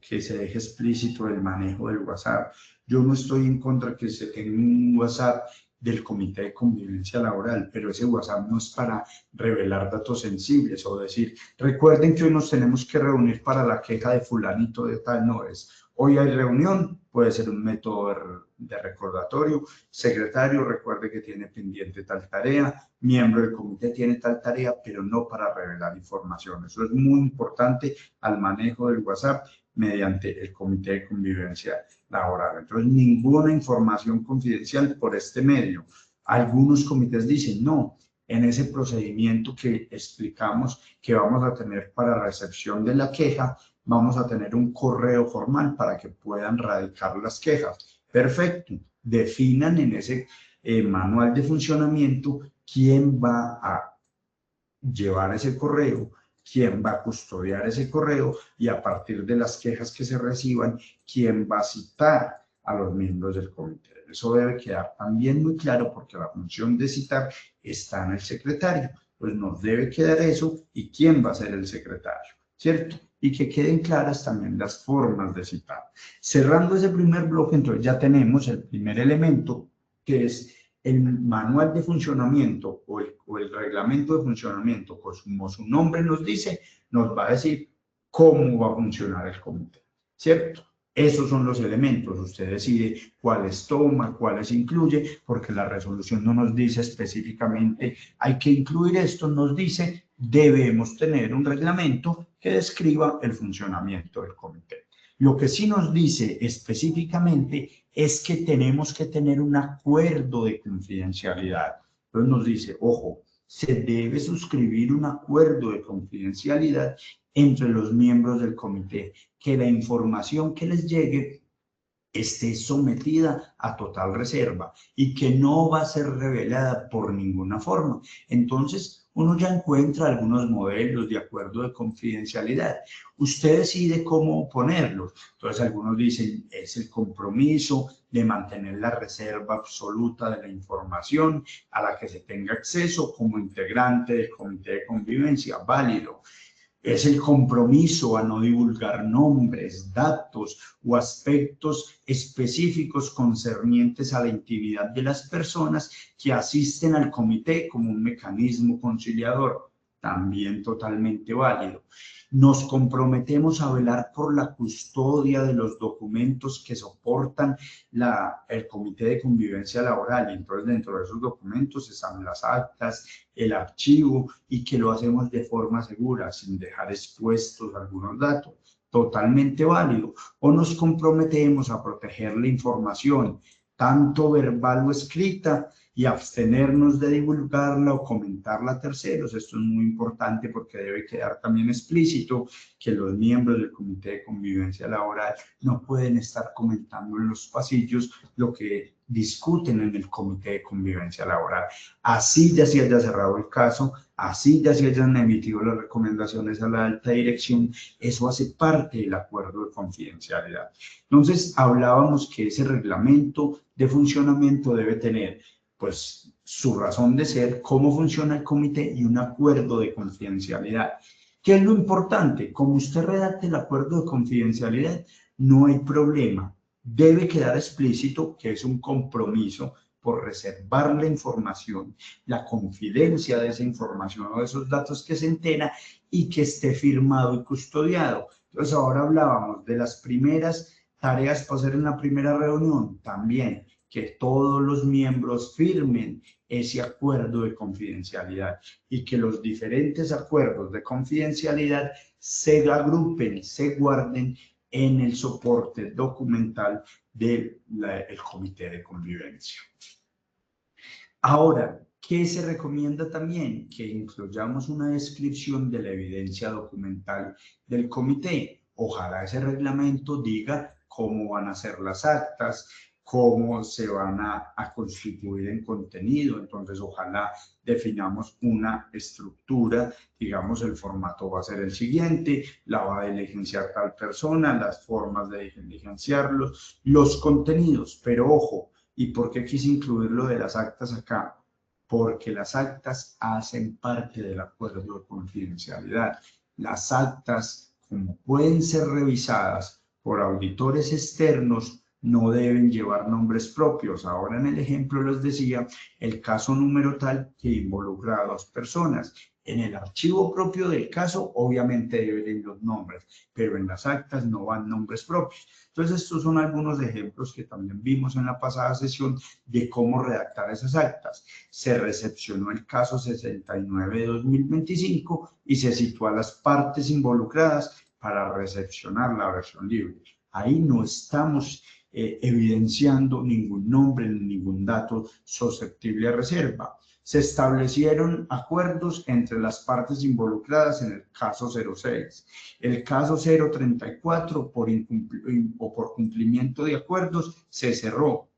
que se deje explícito el manejo del WhatsApp. Yo no estoy en contra que se tenga un WhatsApp del Comité de Convivencia Laboral, pero ese WhatsApp no es para revelar datos sensibles o decir, recuerden que hoy nos tenemos que reunir para la queja de fulanito de tal, no es. Hoy hay reunión, puede ser un método de recordatorio. Secretario, recuerde que tiene pendiente tal tarea, miembro del comité tiene tal tarea, pero no para revelar información. Eso es muy importante al manejo del WhatsApp mediante el Comité de Convivencia Laboral. Entonces, ninguna información confidencial por este medio. Algunos comités dicen, no, en ese procedimiento que explicamos que vamos a tener para recepción de la queja, vamos a tener un correo formal para que puedan radicar las quejas. Perfecto. Definan en ese manual de funcionamiento quién va a llevar ese correo, quién va a custodiar ese correo y a partir de las quejas que se reciban, quién va a citar a los miembros del comité. Eso debe quedar también muy claro porque la función de citar está en el secretario. Pues nos debe quedar eso y quién va a ser el secretario, ¿cierto? Y que queden claras también las formas de citar. Cerrando ese primer bloque, entonces ya tenemos el primer elemento que es el manual de funcionamiento o el reglamento de funcionamiento, como su nombre nos dice, nos va a decir cómo va a funcionar el comité, ¿cierto? Esos son los elementos, usted decide cuáles toma, cuáles incluye, porque la resolución no nos dice específicamente hay que incluir esto, nos dice debemos tener un reglamento que describa el funcionamiento del comité. Lo que sí nos dice específicamente es que tenemos que tener un acuerdo de confidencialidad. Entonces nos dice, ojo, se debe suscribir un acuerdo de confidencialidad entre los miembros del comité, que la información que les llegue esté sometida a total reserva y que no va a ser revelada por ninguna forma. Entonces, uno ya encuentra algunos modelos de acuerdo de confidencialidad. Usted decide cómo ponerlos. Entonces algunos dicen es el compromiso de mantener la reserva absoluta de la información a la que se tenga acceso como integrante del comité de convivencia, válido. Es el compromiso a no divulgar nombres, datos o aspectos específicos concernientes a la intimidad de las personas que asisten al comité como un mecanismo conciliador, también totalmente válido. Nos comprometemos a velar por la custodia de los documentos que soportan el comité de convivencia laboral. Y entonces dentro de esos documentos están las actas, el archivo, y que lo hacemos de forma segura, sin dejar expuestos algunos datos. Totalmente válido. O nos comprometemos a proteger la información, tanto verbal o escrita, y abstenernos de divulgarla o comentarla a terceros. Esto es muy importante porque debe quedar también explícito que los miembros del Comité de Convivencia Laboral no pueden estar comentando en los pasillos lo que discuten en el Comité de Convivencia Laboral. Así ya se haya cerrado el caso, así ya se hayan emitido las recomendaciones a la alta dirección, eso hace parte del acuerdo de confidencialidad. Entonces, hablábamos que ese reglamento de funcionamiento debe tener pues su razón de ser, cómo funciona el comité y un acuerdo de confidencialidad. ¿Qué es lo importante? Como usted redacte el acuerdo de confidencialidad, no hay problema. Debe quedar explícito que es un compromiso por reservar la información, la confidencia de esa información o de esos datos que se entera y que esté firmado y custodiado. Entonces ahora hablábamos de las primeras tareas para hacer en la primera reunión, también que todos los miembros firmen ese acuerdo de confidencialidad y que los diferentes acuerdos de confidencialidad se agrupen, se guarden en el soporte documental del comité de convivencia. Ahora, ¿qué se recomienda también? Que incluyamos una descripción de la evidencia documental del comité. Ojalá ese reglamento diga cómo van a ser las actas, cómo se van a constituir en contenido. Entonces, ojalá definamos una estructura, digamos, el formato va a ser el siguiente, la va a diligenciar tal persona, las formas de diligenciarlos, los contenidos. Pero ojo, ¿y por qué quise incluir lo de las actas acá? Porque las actas hacen parte del acuerdo de confidencialidad. Las actas, como pueden ser revisadas por auditores externos, no deben llevar nombres propios. Ahora en el ejemplo les decía el caso número tal que involucra a 2 personas. En el archivo propio del caso obviamente deben ir los nombres, pero en las actas no van nombres propios. Entonces estos son algunos ejemplos que también vimos en la pasada sesión de cómo redactar esas actas. Se recepcionó el caso 69 de 2025 y se situó a las partes involucradas para recepcionar la versión libre. Ahí no estamos evidenciando ningún nombre ni ningún dato susceptible a reserva. Se establecieron acuerdos entre las partes involucradas en el caso 06. El caso 034, por cumplimiento de acuerdos, se cerró.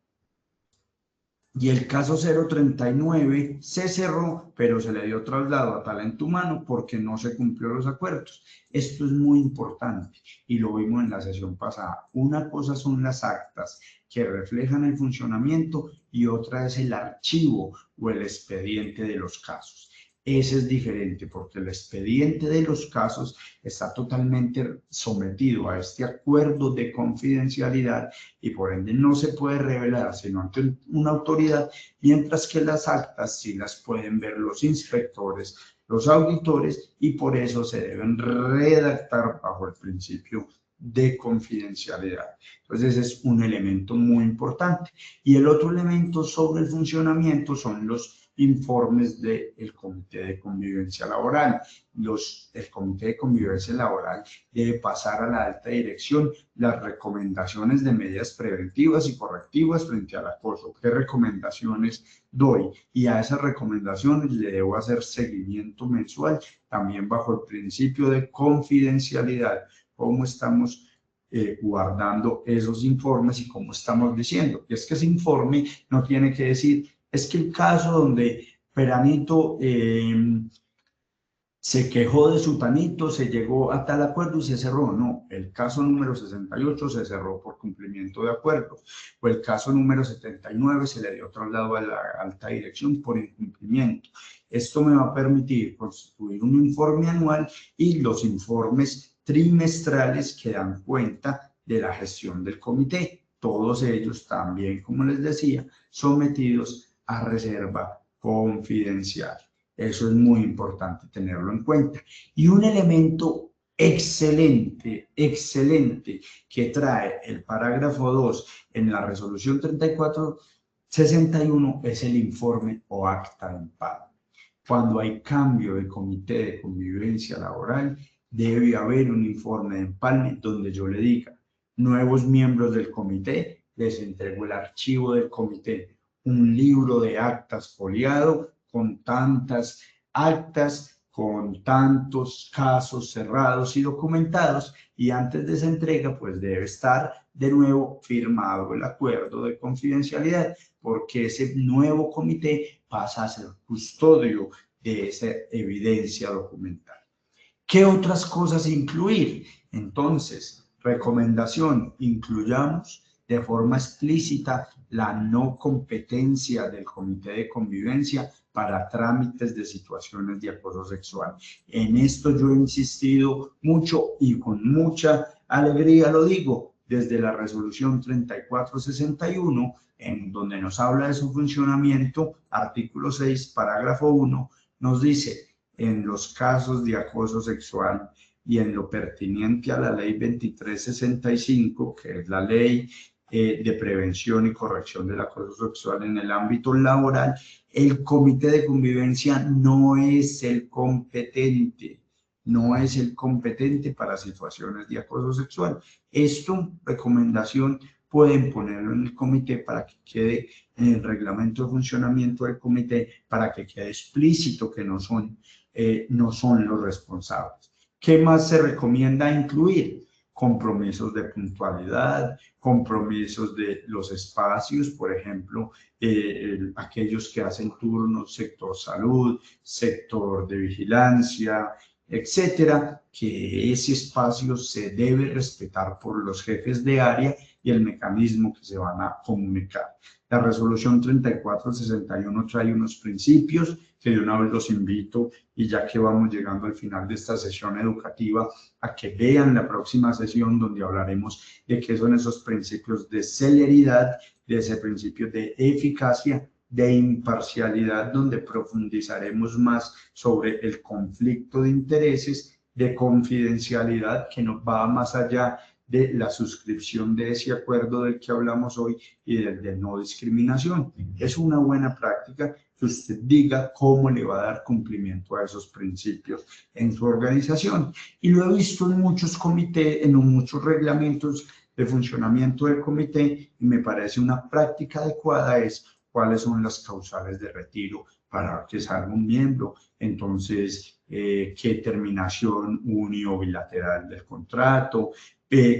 Y el caso 039 se cerró, pero se le dio traslado a talento humano porque no se cumplió los acuerdos. Esto es muy importante y lo vimos en la sesión pasada. Una cosa son las actas que reflejan el funcionamiento y otra es el archivo o el expediente de los casos. Ese es diferente porque el expediente de los casos está totalmente sometido a este acuerdo de confidencialidad y por ende no se puede revelar sino ante una autoridad, mientras que las actas sí las pueden ver los inspectores, los auditores, y por eso se deben redactar bajo el principio de confidencialidad. Entonces ese es un elemento muy importante. Y el otro elemento sobre el funcionamiento son los informes del Comité de Convivencia Laboral. El Comité de Convivencia Laboral debe pasar a la alta dirección las recomendaciones de medidas preventivas y correctivas frente al acoso. ¿Qué recomendaciones doy? Y a esas recomendaciones le debo hacer seguimiento mensual, también bajo el principio de confidencialidad. ¿Cómo estamos guardando esos informes y cómo estamos diciendo? Y es que ese informe no tiene que decir, es que el caso donde Peranito se quejó de sutanito, se llegó a tal acuerdo y se cerró. No, el caso número 68 se cerró por cumplimiento de acuerdo, o el caso número 79 se le dio traslado a la alta dirección por incumplimiento. Esto me va a permitir constituir un informe anual y los informes trimestrales que dan cuenta de la gestión del comité. Todos ellos también, como les decía, sometidos a reserva confidencial. Eso es muy importante tenerlo en cuenta. Y un elemento excelente, excelente que trae el parágrafo 2 en la resolución 3461 es el informe o acta de empalme. Cuando hay cambio de comité de convivencia laboral, debe haber un informe de empalme donde yo le diga, nuevos miembros del comité, les entrego el archivo del comité, un libro de actas foliado con tantas actas, con tantos casos cerrados y documentados, y antes de esa entrega pues debe estar de nuevo firmado el acuerdo de confidencialidad, porque ese nuevo comité pasa a ser custodio de esa evidencia documental. ¿Qué otras cosas incluir? Entonces, recomendación, incluyamos de forma explícita la no competencia del comité de convivencia para trámites de situaciones de acoso sexual. En esto yo he insistido mucho y con mucha alegría lo digo, desde la resolución 3461, en donde nos habla de su funcionamiento, artículo 6, parágrafo 1, nos dice, en los casos de acoso sexual y en lo pertinente a la ley 2365, que es la ley de prevención y corrección del acoso sexual en el ámbito laboral, el comité de convivencia no es el competente, no es el competente para situaciones de acoso sexual. Esto, recomendación, pueden ponerlo en el comité para que quede en el reglamento de funcionamiento del comité, para que quede explícito que no son los responsables. ¿Qué más se recomienda incluir? Compromisos de puntualidad, compromisos de los espacios, por ejemplo, aquellos que hacen turnos, sector salud, sector de vigilancia, etcétera, que ese espacio se debe respetar por los jefes de área y el mecanismo que se van a comunicar. La resolución 3461 trae unos principios que de una vez los invito, y ya que vamos llegando al final de esta sesión educativa, a que vean la próxima sesión donde hablaremos de qué son esos principios de celeridad, de ese principio de eficacia, de imparcialidad, donde profundizaremos más sobre el conflicto de intereses, de confidencialidad, que nos va más allá de la suscripción de ese acuerdo del que hablamos hoy y del de no discriminación. Es una buena práctica que usted diga cómo le va a dar cumplimiento a esos principios en su organización. Y lo he visto en muchos comités, en muchos reglamentos de funcionamiento del comité, y me parece una práctica adecuada es cuáles son las causales de retiro para que salga un miembro. Entonces, qué terminación uni o bilateral del contrato,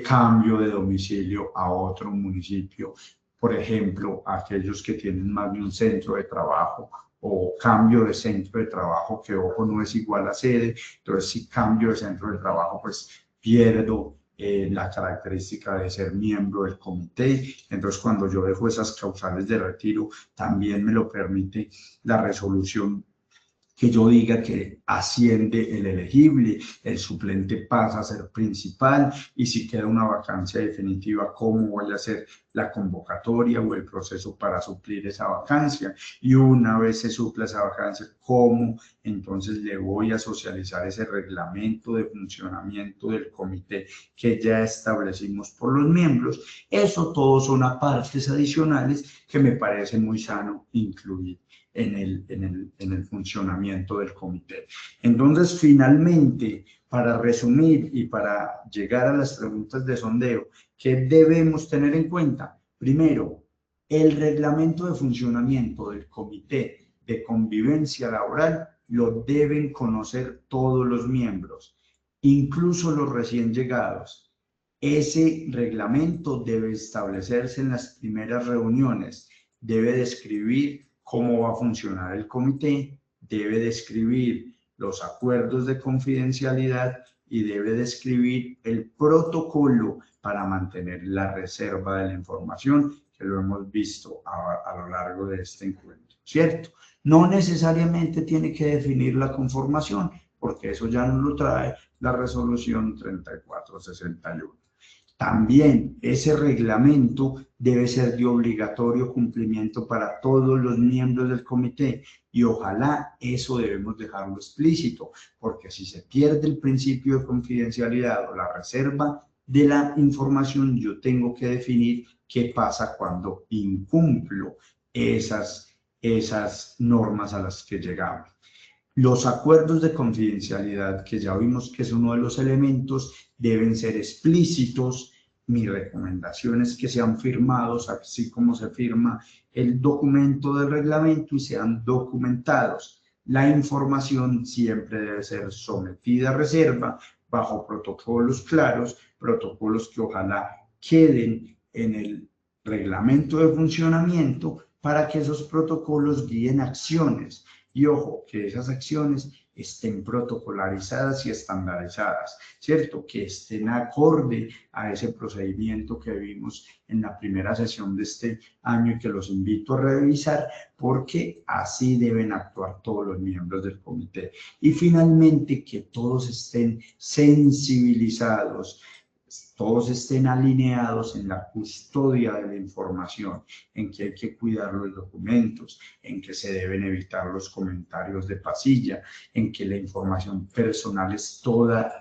cambio de domicilio a otro municipio, por ejemplo, aquellos que tienen más de un centro de trabajo, o cambio de centro de trabajo, que ojo, no es igual a sede. Entonces, si cambio de centro de trabajo, pues pierdo la característica de ser miembro del comité. Entonces, cuando yo dejo esas causales de retiro, también me lo permite la resolución, que yo diga que asciende el elegible, el suplente pasa a ser principal, y si queda una vacancia definitiva, cómo voy a hacer la convocatoria o el proceso para suplir esa vacancia, y una vez se supla esa vacancia, cómo entonces le voy a socializar ese reglamento de funcionamiento del comité que ya establecimos por los miembros. Eso todo son apartes adicionales que me parece muy sano incluir en el funcionamiento del comité. Entonces, finalmente, para resumir y para llegar a las preguntas de sondeo, ¿qué debemos tener en cuenta? Primero, el reglamento de funcionamiento del comité de convivencia laboral lo deben conocer todos los miembros, incluso los recién llegados. Ese reglamento debe establecerse en las primeras reuniones, debe describir cómo va a funcionar el comité, debe describir los acuerdos de confidencialidad y debe describir el protocolo para mantener la reserva de la información, que lo hemos visto a lo largo de este encuentro, ¿cierto? No necesariamente tiene que definir la conformación, porque eso ya nos lo trae la resolución 3461. También ese reglamento debe ser de obligatorio cumplimiento para todos los miembros del comité y ojalá eso debemos dejarlo explícito, porque si se pierde el principio de confidencialidad o la reserva de la información, yo tengo que definir qué pasa cuando incumplo esas normas a las que llegamos. Los acuerdos de confidencialidad, que ya vimos que es uno de los elementos, deben ser explícitos. Mi recomendación es que sean firmados, así como se firma el documento del reglamento, y sean documentados. La información siempre debe ser sometida a reserva bajo protocolos claros, protocolos que ojalá queden en el reglamento de funcionamiento para que esos protocolos guíen acciones. Y ojo, que esas acciones estén protocolarizadas y estandarizadas, ¿cierto? Que estén acorde a ese procedimiento que vimos en la primera sesión de este año y que los invito a revisar, porque así deben actuar todos los miembros del comité. Y finalmente, que todos estén sensibilizados, todos estén alineados en la custodia de la información, en que hay que cuidar los documentos, en que se deben evitar los comentarios de pasilla, en que la información personal es toda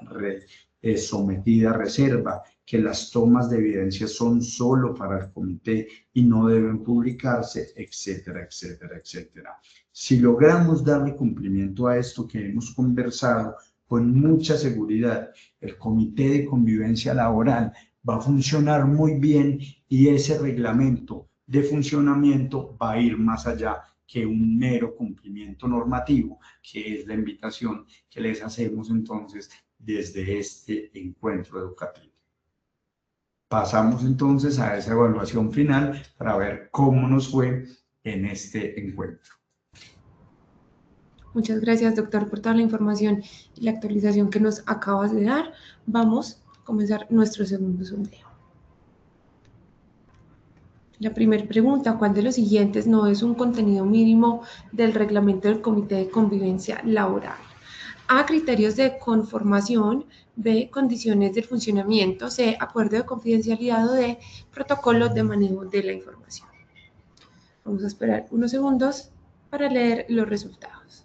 sometida a reserva, que las tomas de evidencia son solo para el comité y no deben publicarse, etcétera, etcétera, etcétera. Si logramos darle cumplimiento a esto que hemos conversado, con mucha seguridad, el Comité de Convivencia Laboral va a funcionar muy bien y ese reglamento de funcionamiento va a ir más allá que un mero cumplimiento normativo, que es la invitación que les hacemos entonces desde este encuentro educativo. Pasamos entonces a esa evaluación final para ver cómo nos fue en este encuentro. Muchas gracias, doctor, por toda la información y la actualización que nos acabas de dar. Vamos a comenzar nuestro segundo sondeo. La primera pregunta: ¿cuál de los siguientes no es un contenido mínimo del reglamento del Comité de Convivencia Laboral? A, criterios de conformación; B, condiciones del funcionamiento; C, acuerdo de confidencialidad; o D, protocolo de manejo de la información. Vamos a esperar unos segundos para leer los resultados.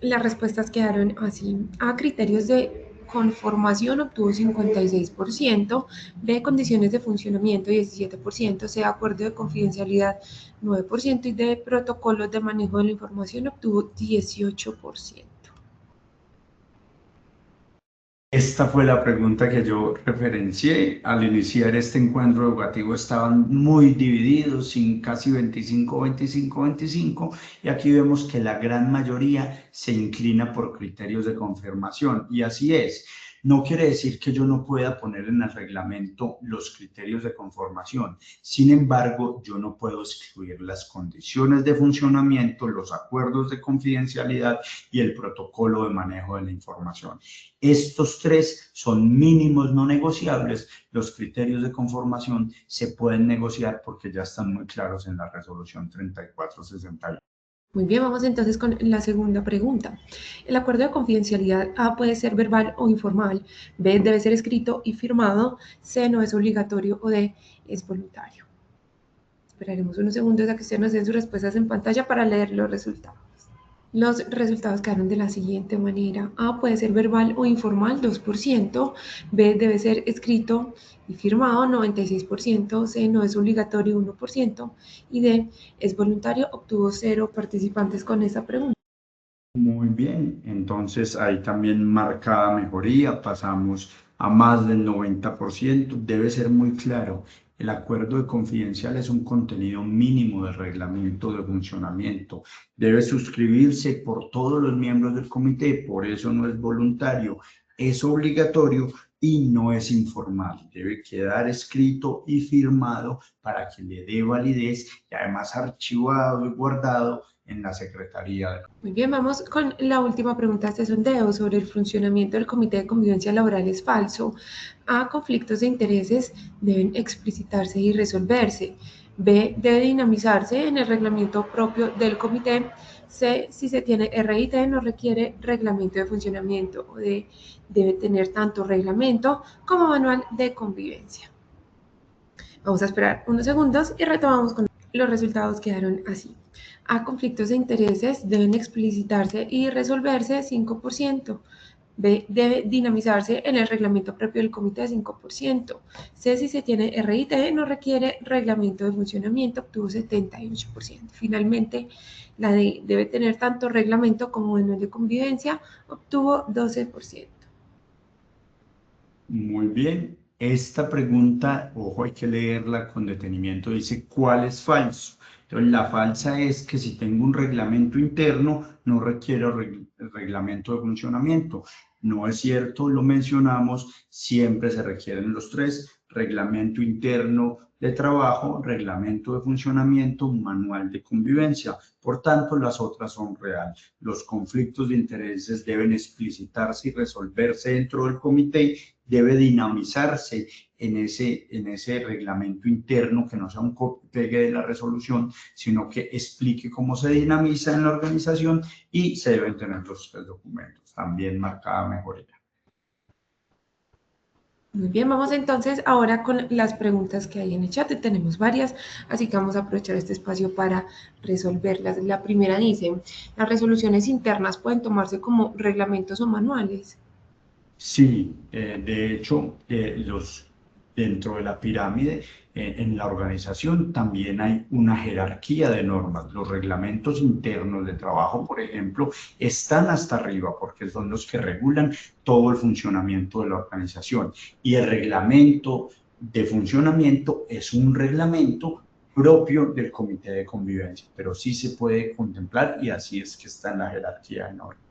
Las respuestas quedaron así. A, criterios de conformación, obtuvo 56%, B, condiciones de funcionamiento 17%, C, acuerdo de confidencialidad 9% y D, protocolos de manejo de la información obtuvo 18%. Esta fue la pregunta que yo referencié. Al iniciar este encuentro educativo estaban muy divididos, sin casi 25, 25, 25, y aquí vemos que la gran mayoría se inclina por criterios de confirmación, y así es. No quiere decir que yo no pueda poner en el reglamento los criterios de conformación. Sin embargo, yo no puedo excluir las condiciones de funcionamiento, los acuerdos de confidencialidad y el protocolo de manejo de la información. Estos tres son mínimos no negociables. Los criterios de conformación se pueden negociar porque ya están muy claros en la resolución 3461. Muy bien, vamos entonces con la segunda pregunta. El acuerdo de confidencialidad: A, puede ser verbal o informal; B, debe ser escrito y firmado; C, no es obligatorio; o D, es voluntario. Esperaremos unos segundos a que ustedes nos den sus respuestas en pantalla para leer los resultados. Los resultados quedaron de la siguiente manera: A, puede ser verbal o informal, 2%; B, debe ser escrito y firmado, 96%; C, no es obligatorio, 1%; y D, es voluntario. Obtuvo 0 participantes con esta pregunta. Muy bien, entonces ahí también marcada mejoría, pasamos a más del 90%. Debe ser muy claro, el acuerdo de confidencial es un contenido mínimo del reglamento de funcionamiento. Debe suscribirse por todos los miembros del comité, por eso no es voluntario, es obligatorio y no es informal. Debe quedar escrito y firmado para que le dé validez y además archivado y guardado en la Secretaría. Muy bien, vamos con la última pregunta de este sondeo sobre el funcionamiento del Comité de Convivencia Laboral. ¿Es falso? A, conflictos de intereses deben explicitarse y resolverse. B, debe dinamizarse en el reglamento propio del comité. C, si se tiene RIT no requiere reglamento de funcionamiento. O D, debe tener tanto reglamento como manual de convivencia. Vamos a esperar unos segundos y retomamos con los resultados. Quedaron así. A, conflictos de intereses deben explicitarse y resolverse 5%. B, debe dinamizarse en el reglamento propio del comité 5%. C, si se tiene RIT no requiere reglamento de funcionamiento, obtuvo 78%. Finalmente, la D, debe tener tanto reglamento como manual de convivencia, obtuvo 12%. Muy bien. Esta pregunta, ojo, hay que leerla con detenimiento. Dice, ¿cuál es falso? Entonces, la falsa es que si tengo un reglamento interno, no requiero reglamento de funcionamiento. No es cierto, lo mencionamos, siempre se requieren los tres: reglamento interno de trabajo, reglamento de funcionamiento, manual de convivencia. Por tanto, las otras son reales. Los conflictos de intereses deben explicitarse y resolverse dentro del comité, debe dinamizarse en ese reglamento interno, que no sea un copy-pegue de la resolución, sino que explique cómo se dinamiza en la organización, y se deben tener los tres documentos. También marcada mejoría. Muy bien, vamos entonces ahora con las preguntas que hay en el chat. Tenemos varias, así que vamos a aprovechar este espacio para resolverlas. La primera dice, ¿las resoluciones internas pueden tomarse como reglamentos o manuales? Sí, de hecho, dentro de la pirámide, en la organización también hay una jerarquía de normas. Los reglamentos internos de trabajo, por ejemplo, están hasta arriba porque son los que regulan todo el funcionamiento de la organización. Y el reglamento de funcionamiento es un reglamento propio del comité de convivencia, pero sí se puede contemplar, y así es que está en la jerarquía de normas.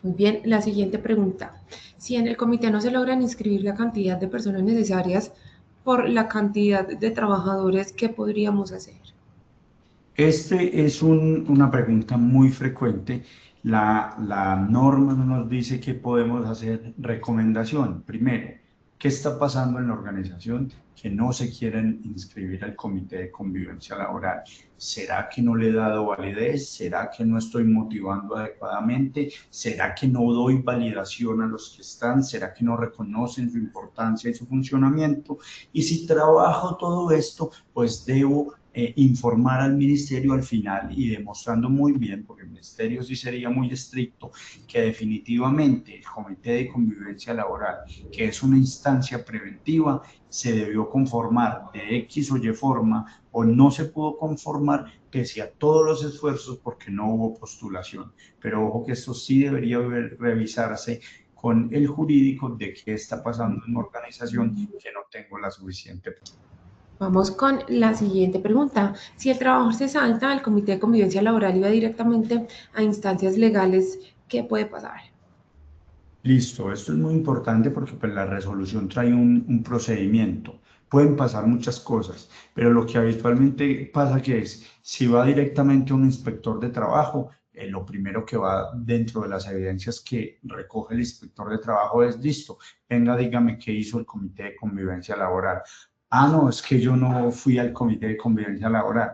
Muy bien, la siguiente pregunta. Si en el comité no se logran inscribir la cantidad de personas necesarias por la cantidad de trabajadores, ¿qué podríamos hacer? Este es una pregunta muy frecuente. La norma no nos dice qué podemos hacer. Recomendación: primero, ¿qué está pasando en la organización que no se quieren inscribir al comité de convivencia laboral? ¿Será que no le he dado validez? ¿Será que no estoy motivando adecuadamente? ¿Será que no doy validación a los que están? ¿Será que no reconocen su importancia y su funcionamiento? Y si trabajo todo esto, pues debo informar al ministerio al final, y demostrando muy bien, porque el ministerio sí sería muy estricto, que definitivamente el comité de convivencia laboral, que es una instancia preventiva, se debió conformar de X o Y forma, o no se pudo conformar pese a todos los esfuerzos porque no hubo postulación. Pero ojo que esto sí debería revisarse con el jurídico de qué está pasando en una organización que no tengo la suficiente. Vamos con la siguiente pregunta. Si el trabajador se salta al comité de convivencia laboral y va directamente a instancias legales, ¿qué puede pasar? Listo, esto es muy importante porque pues, la resolución trae un procedimiento. Pueden pasar muchas cosas, pero lo que habitualmente pasa que es, si va directamente a un inspector de trabajo, lo primero que va dentro de las evidencias que recoge el inspector de trabajo es: listo, venga, dígame qué hizo el comité de convivencia laboral. Ah, no, es que yo no fui al comité de convivencia laboral.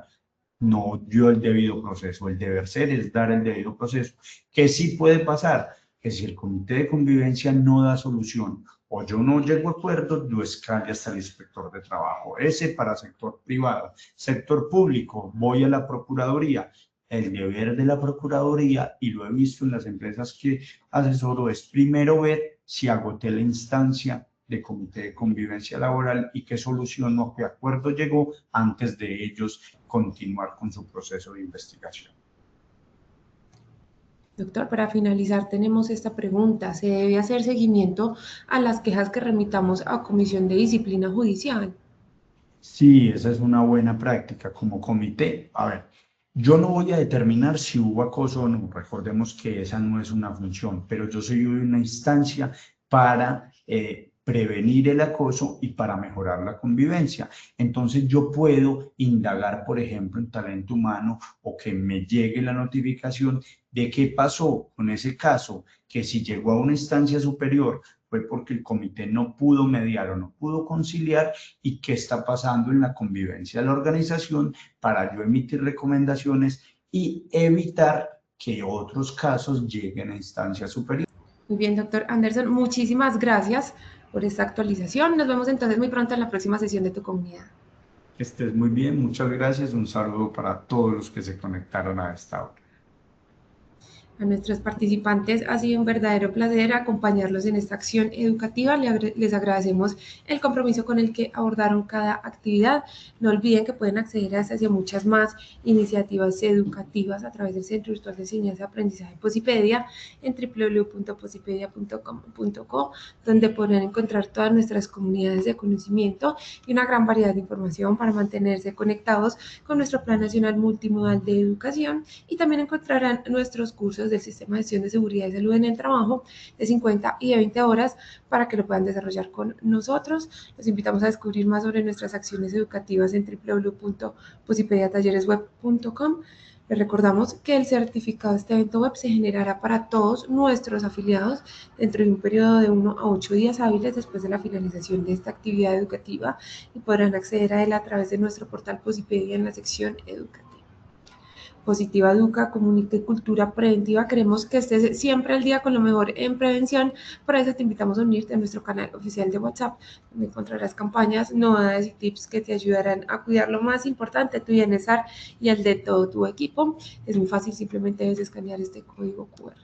No dio el debido proceso. El deber ser es dar el debido proceso. ¿Qué sí puede pasar? Que si el comité de convivencia no da solución o yo no llego a acuerdo, yo escale hasta el inspector de trabajo. Ese para sector privado. Sector público, voy a la Procuraduría. El deber de la Procuraduría, y lo he visto en las empresas que asesoro, es primero ver si agoté la instancia de comité de convivencia laboral y qué solución o qué acuerdo llegó antes de ellos continuar con su proceso de investigación. Doctor, para finalizar tenemos esta pregunta. ¿Se debe hacer seguimiento a las quejas que remitamos a Comisión de Disciplina Judicial? Sí, esa es una buena práctica como comité. A ver, yo no voy a determinar si hubo acoso o no. Recordemos que esa no es una función, pero yo soy una instancia para prevenir el acoso y para mejorar la convivencia. Entonces yo puedo indagar, por ejemplo, en talento humano o que me llegue la notificación de qué pasó con ese caso, que si llegó a una instancia superior fue porque el comité no pudo mediar o no pudo conciliar, y qué está pasando en la convivencia de la organización para yo emitir recomendaciones y evitar que otros casos lleguen a instancias superiores. Muy bien, doctor Anderson, muchísimas gracias por esta actualización. Nos vemos entonces muy pronto en la próxima sesión de tu comunidad. Que estés muy bien, muchas gracias. Un saludo para todos los que se conectaron a esta hora. A nuestros participantes ha sido un verdadero placer acompañarlos en esta acción educativa. Les agradecemos el compromiso con el que abordaron cada actividad. No olviden que pueden acceder a estas y a muchas más iniciativas educativas a través del Centro Virtual de Enseñanza y Aprendizaje Posipedia en www.posipedia.com.co, donde podrán encontrar todas nuestras comunidades de conocimiento y una gran variedad de información para mantenerse conectados con nuestro Plan Nacional Multimodal de Educación, y también encontrarán nuestros cursos del Sistema de Gestión de Seguridad y Salud en el Trabajo de 50 y de 20 horas para que lo puedan desarrollar con nosotros. Los invitamos a descubrir más sobre nuestras acciones educativas en www.posipediatalleresweb.com. Les recordamos que el certificado de este evento web se generará para todos nuestros afiliados dentro de un periodo de 1 a 8 días hábiles después de la finalización de esta actividad educativa, y podrán acceder a él a través de nuestro portal Posipedia en la sección educativa. Positiva Educa, Comunica y Cultura Preventiva. Queremos que estés siempre al día con lo mejor en prevención. Por eso te invitamos a unirte a nuestro canal oficial de WhatsApp, donde encontrarás campañas, novedades y tips que te ayudarán a cuidar lo más importante, tu bienestar y el de todo tu equipo. Es muy fácil, simplemente debes escanear este código QR.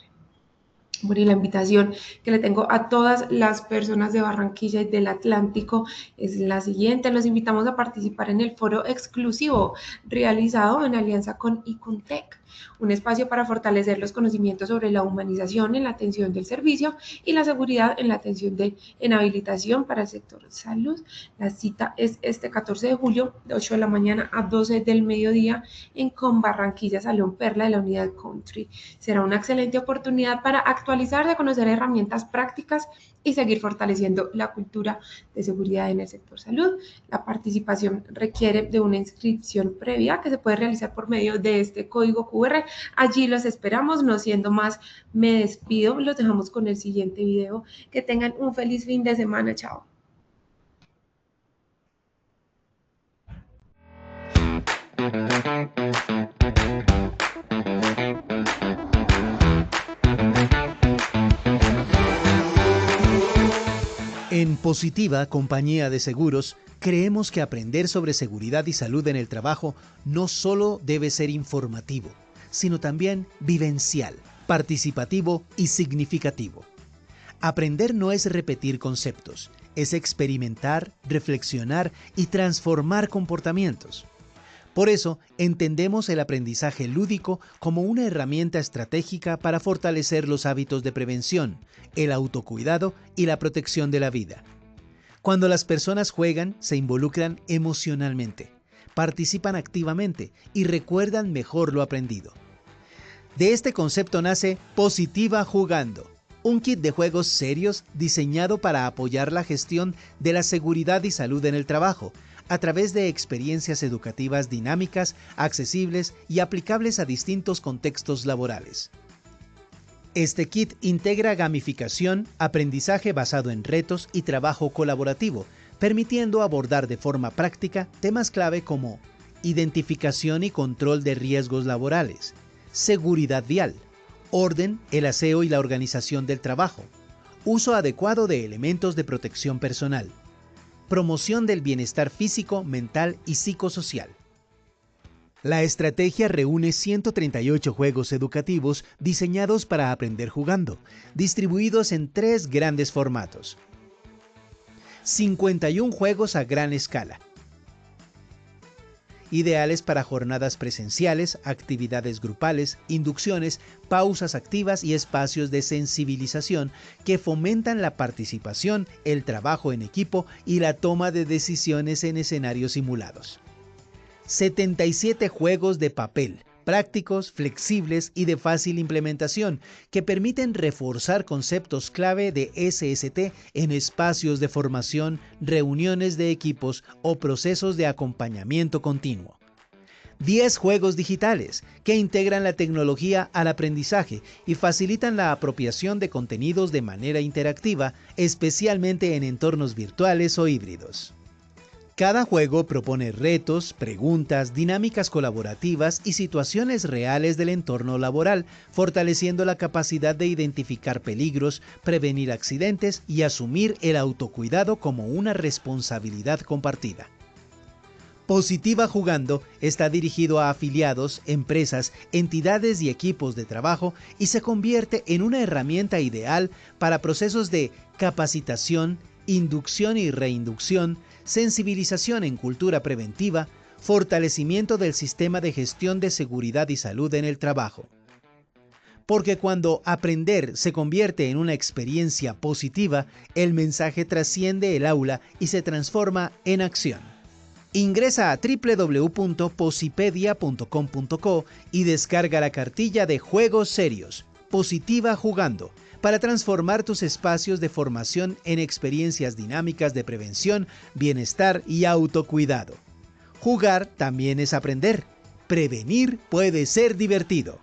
Bueno, y la invitación que le tengo a todas las personas de Barranquilla y del Atlántico es la siguiente. Los invitamos a participar en el foro exclusivo realizado en alianza con Icontec, un espacio para fortalecer los conocimientos sobre la humanización en la atención del servicio y la seguridad en la atención en habilitación para el sector salud. La cita es este 14 de julio, de 8 de la mañana a 12 del mediodía, en Con Barranquilla, Salón Perla de la Unidad Country. Será una excelente oportunidad para actualizarse, conocer herramientas prácticas y seguir fortaleciendo la cultura de seguridad en el sector salud. La participación requiere de una inscripción previa que se puede realizar por medio de este código QR. Allí los esperamos. No siendo más, me despido. Los dejamos con el siguiente video. Que tengan un feliz fin de semana. Chao. En Positiva, compañía de seguros, creemos que aprender sobre seguridad y salud en el trabajo no solo debe ser informativo, sino también vivencial, participativo y significativo. Aprender no es repetir conceptos, es experimentar, reflexionar y transformar comportamientos. Por eso, entendemos el aprendizaje lúdico como una herramienta estratégica para fortalecer los hábitos de prevención, el autocuidado y la protección de la vida. Cuando las personas juegan, se involucran emocionalmente, participan activamente y recuerdan mejor lo aprendido. De este concepto nace Positiva Jugando, un kit de juegos serios diseñado para apoyar la gestión de la seguridad y salud en el trabajo, a través de experiencias educativas dinámicas, accesibles y aplicables a distintos contextos laborales. Este kit integra gamificación, aprendizaje basado en retos y trabajo colaborativo, permitiendo abordar de forma práctica temas clave como identificación y control de riesgos laborales, seguridad vial, orden, el aseo y la organización del trabajo, uso adecuado de elementos de protección personal, promoción del bienestar físico, mental y psicosocial. La estrategia reúne 138 juegos educativos diseñados para aprender jugando, distribuidos en 3 grandes formatos. 51 juegos a gran escala, ideales para jornadas presenciales, actividades grupales, inducciones, pausas activas y espacios de sensibilización que fomentan la participación, el trabajo en equipo y la toma de decisiones en escenarios simulados. 77 juegos de papel prácticos, flexibles y de fácil implementación, que permiten reforzar conceptos clave de SST en espacios de formación, reuniones de equipos o procesos de acompañamiento continuo. 10 juegos digitales que integran la tecnología al aprendizaje y facilitan la apropiación de contenidos de manera interactiva, especialmente en entornos virtuales o híbridos. Cada juego propone retos, preguntas, dinámicas colaborativas y situaciones reales del entorno laboral, fortaleciendo la capacidad de identificar peligros, prevenir accidentes y asumir el autocuidado como una responsabilidad compartida. Positiva Jugando está dirigido a afiliados, empresas, entidades y equipos de trabajo y se convierte en una herramienta ideal para procesos de capacitación, inducción y reinducción, sensibilización en cultura preventiva, fortalecimiento del sistema de gestión de seguridad y salud en el trabajo. Porque cuando aprender se convierte en una experiencia positiva, el mensaje trasciende el aula y se transforma en acción. Ingresa a www.posipedia.com.co y descarga la cartilla de Juegos Serios, Positiva Jugando, para transformar tus espacios de formación en experiencias dinámicas de prevención, bienestar y autocuidado. Jugar también es aprender. Prevenir puede ser divertido.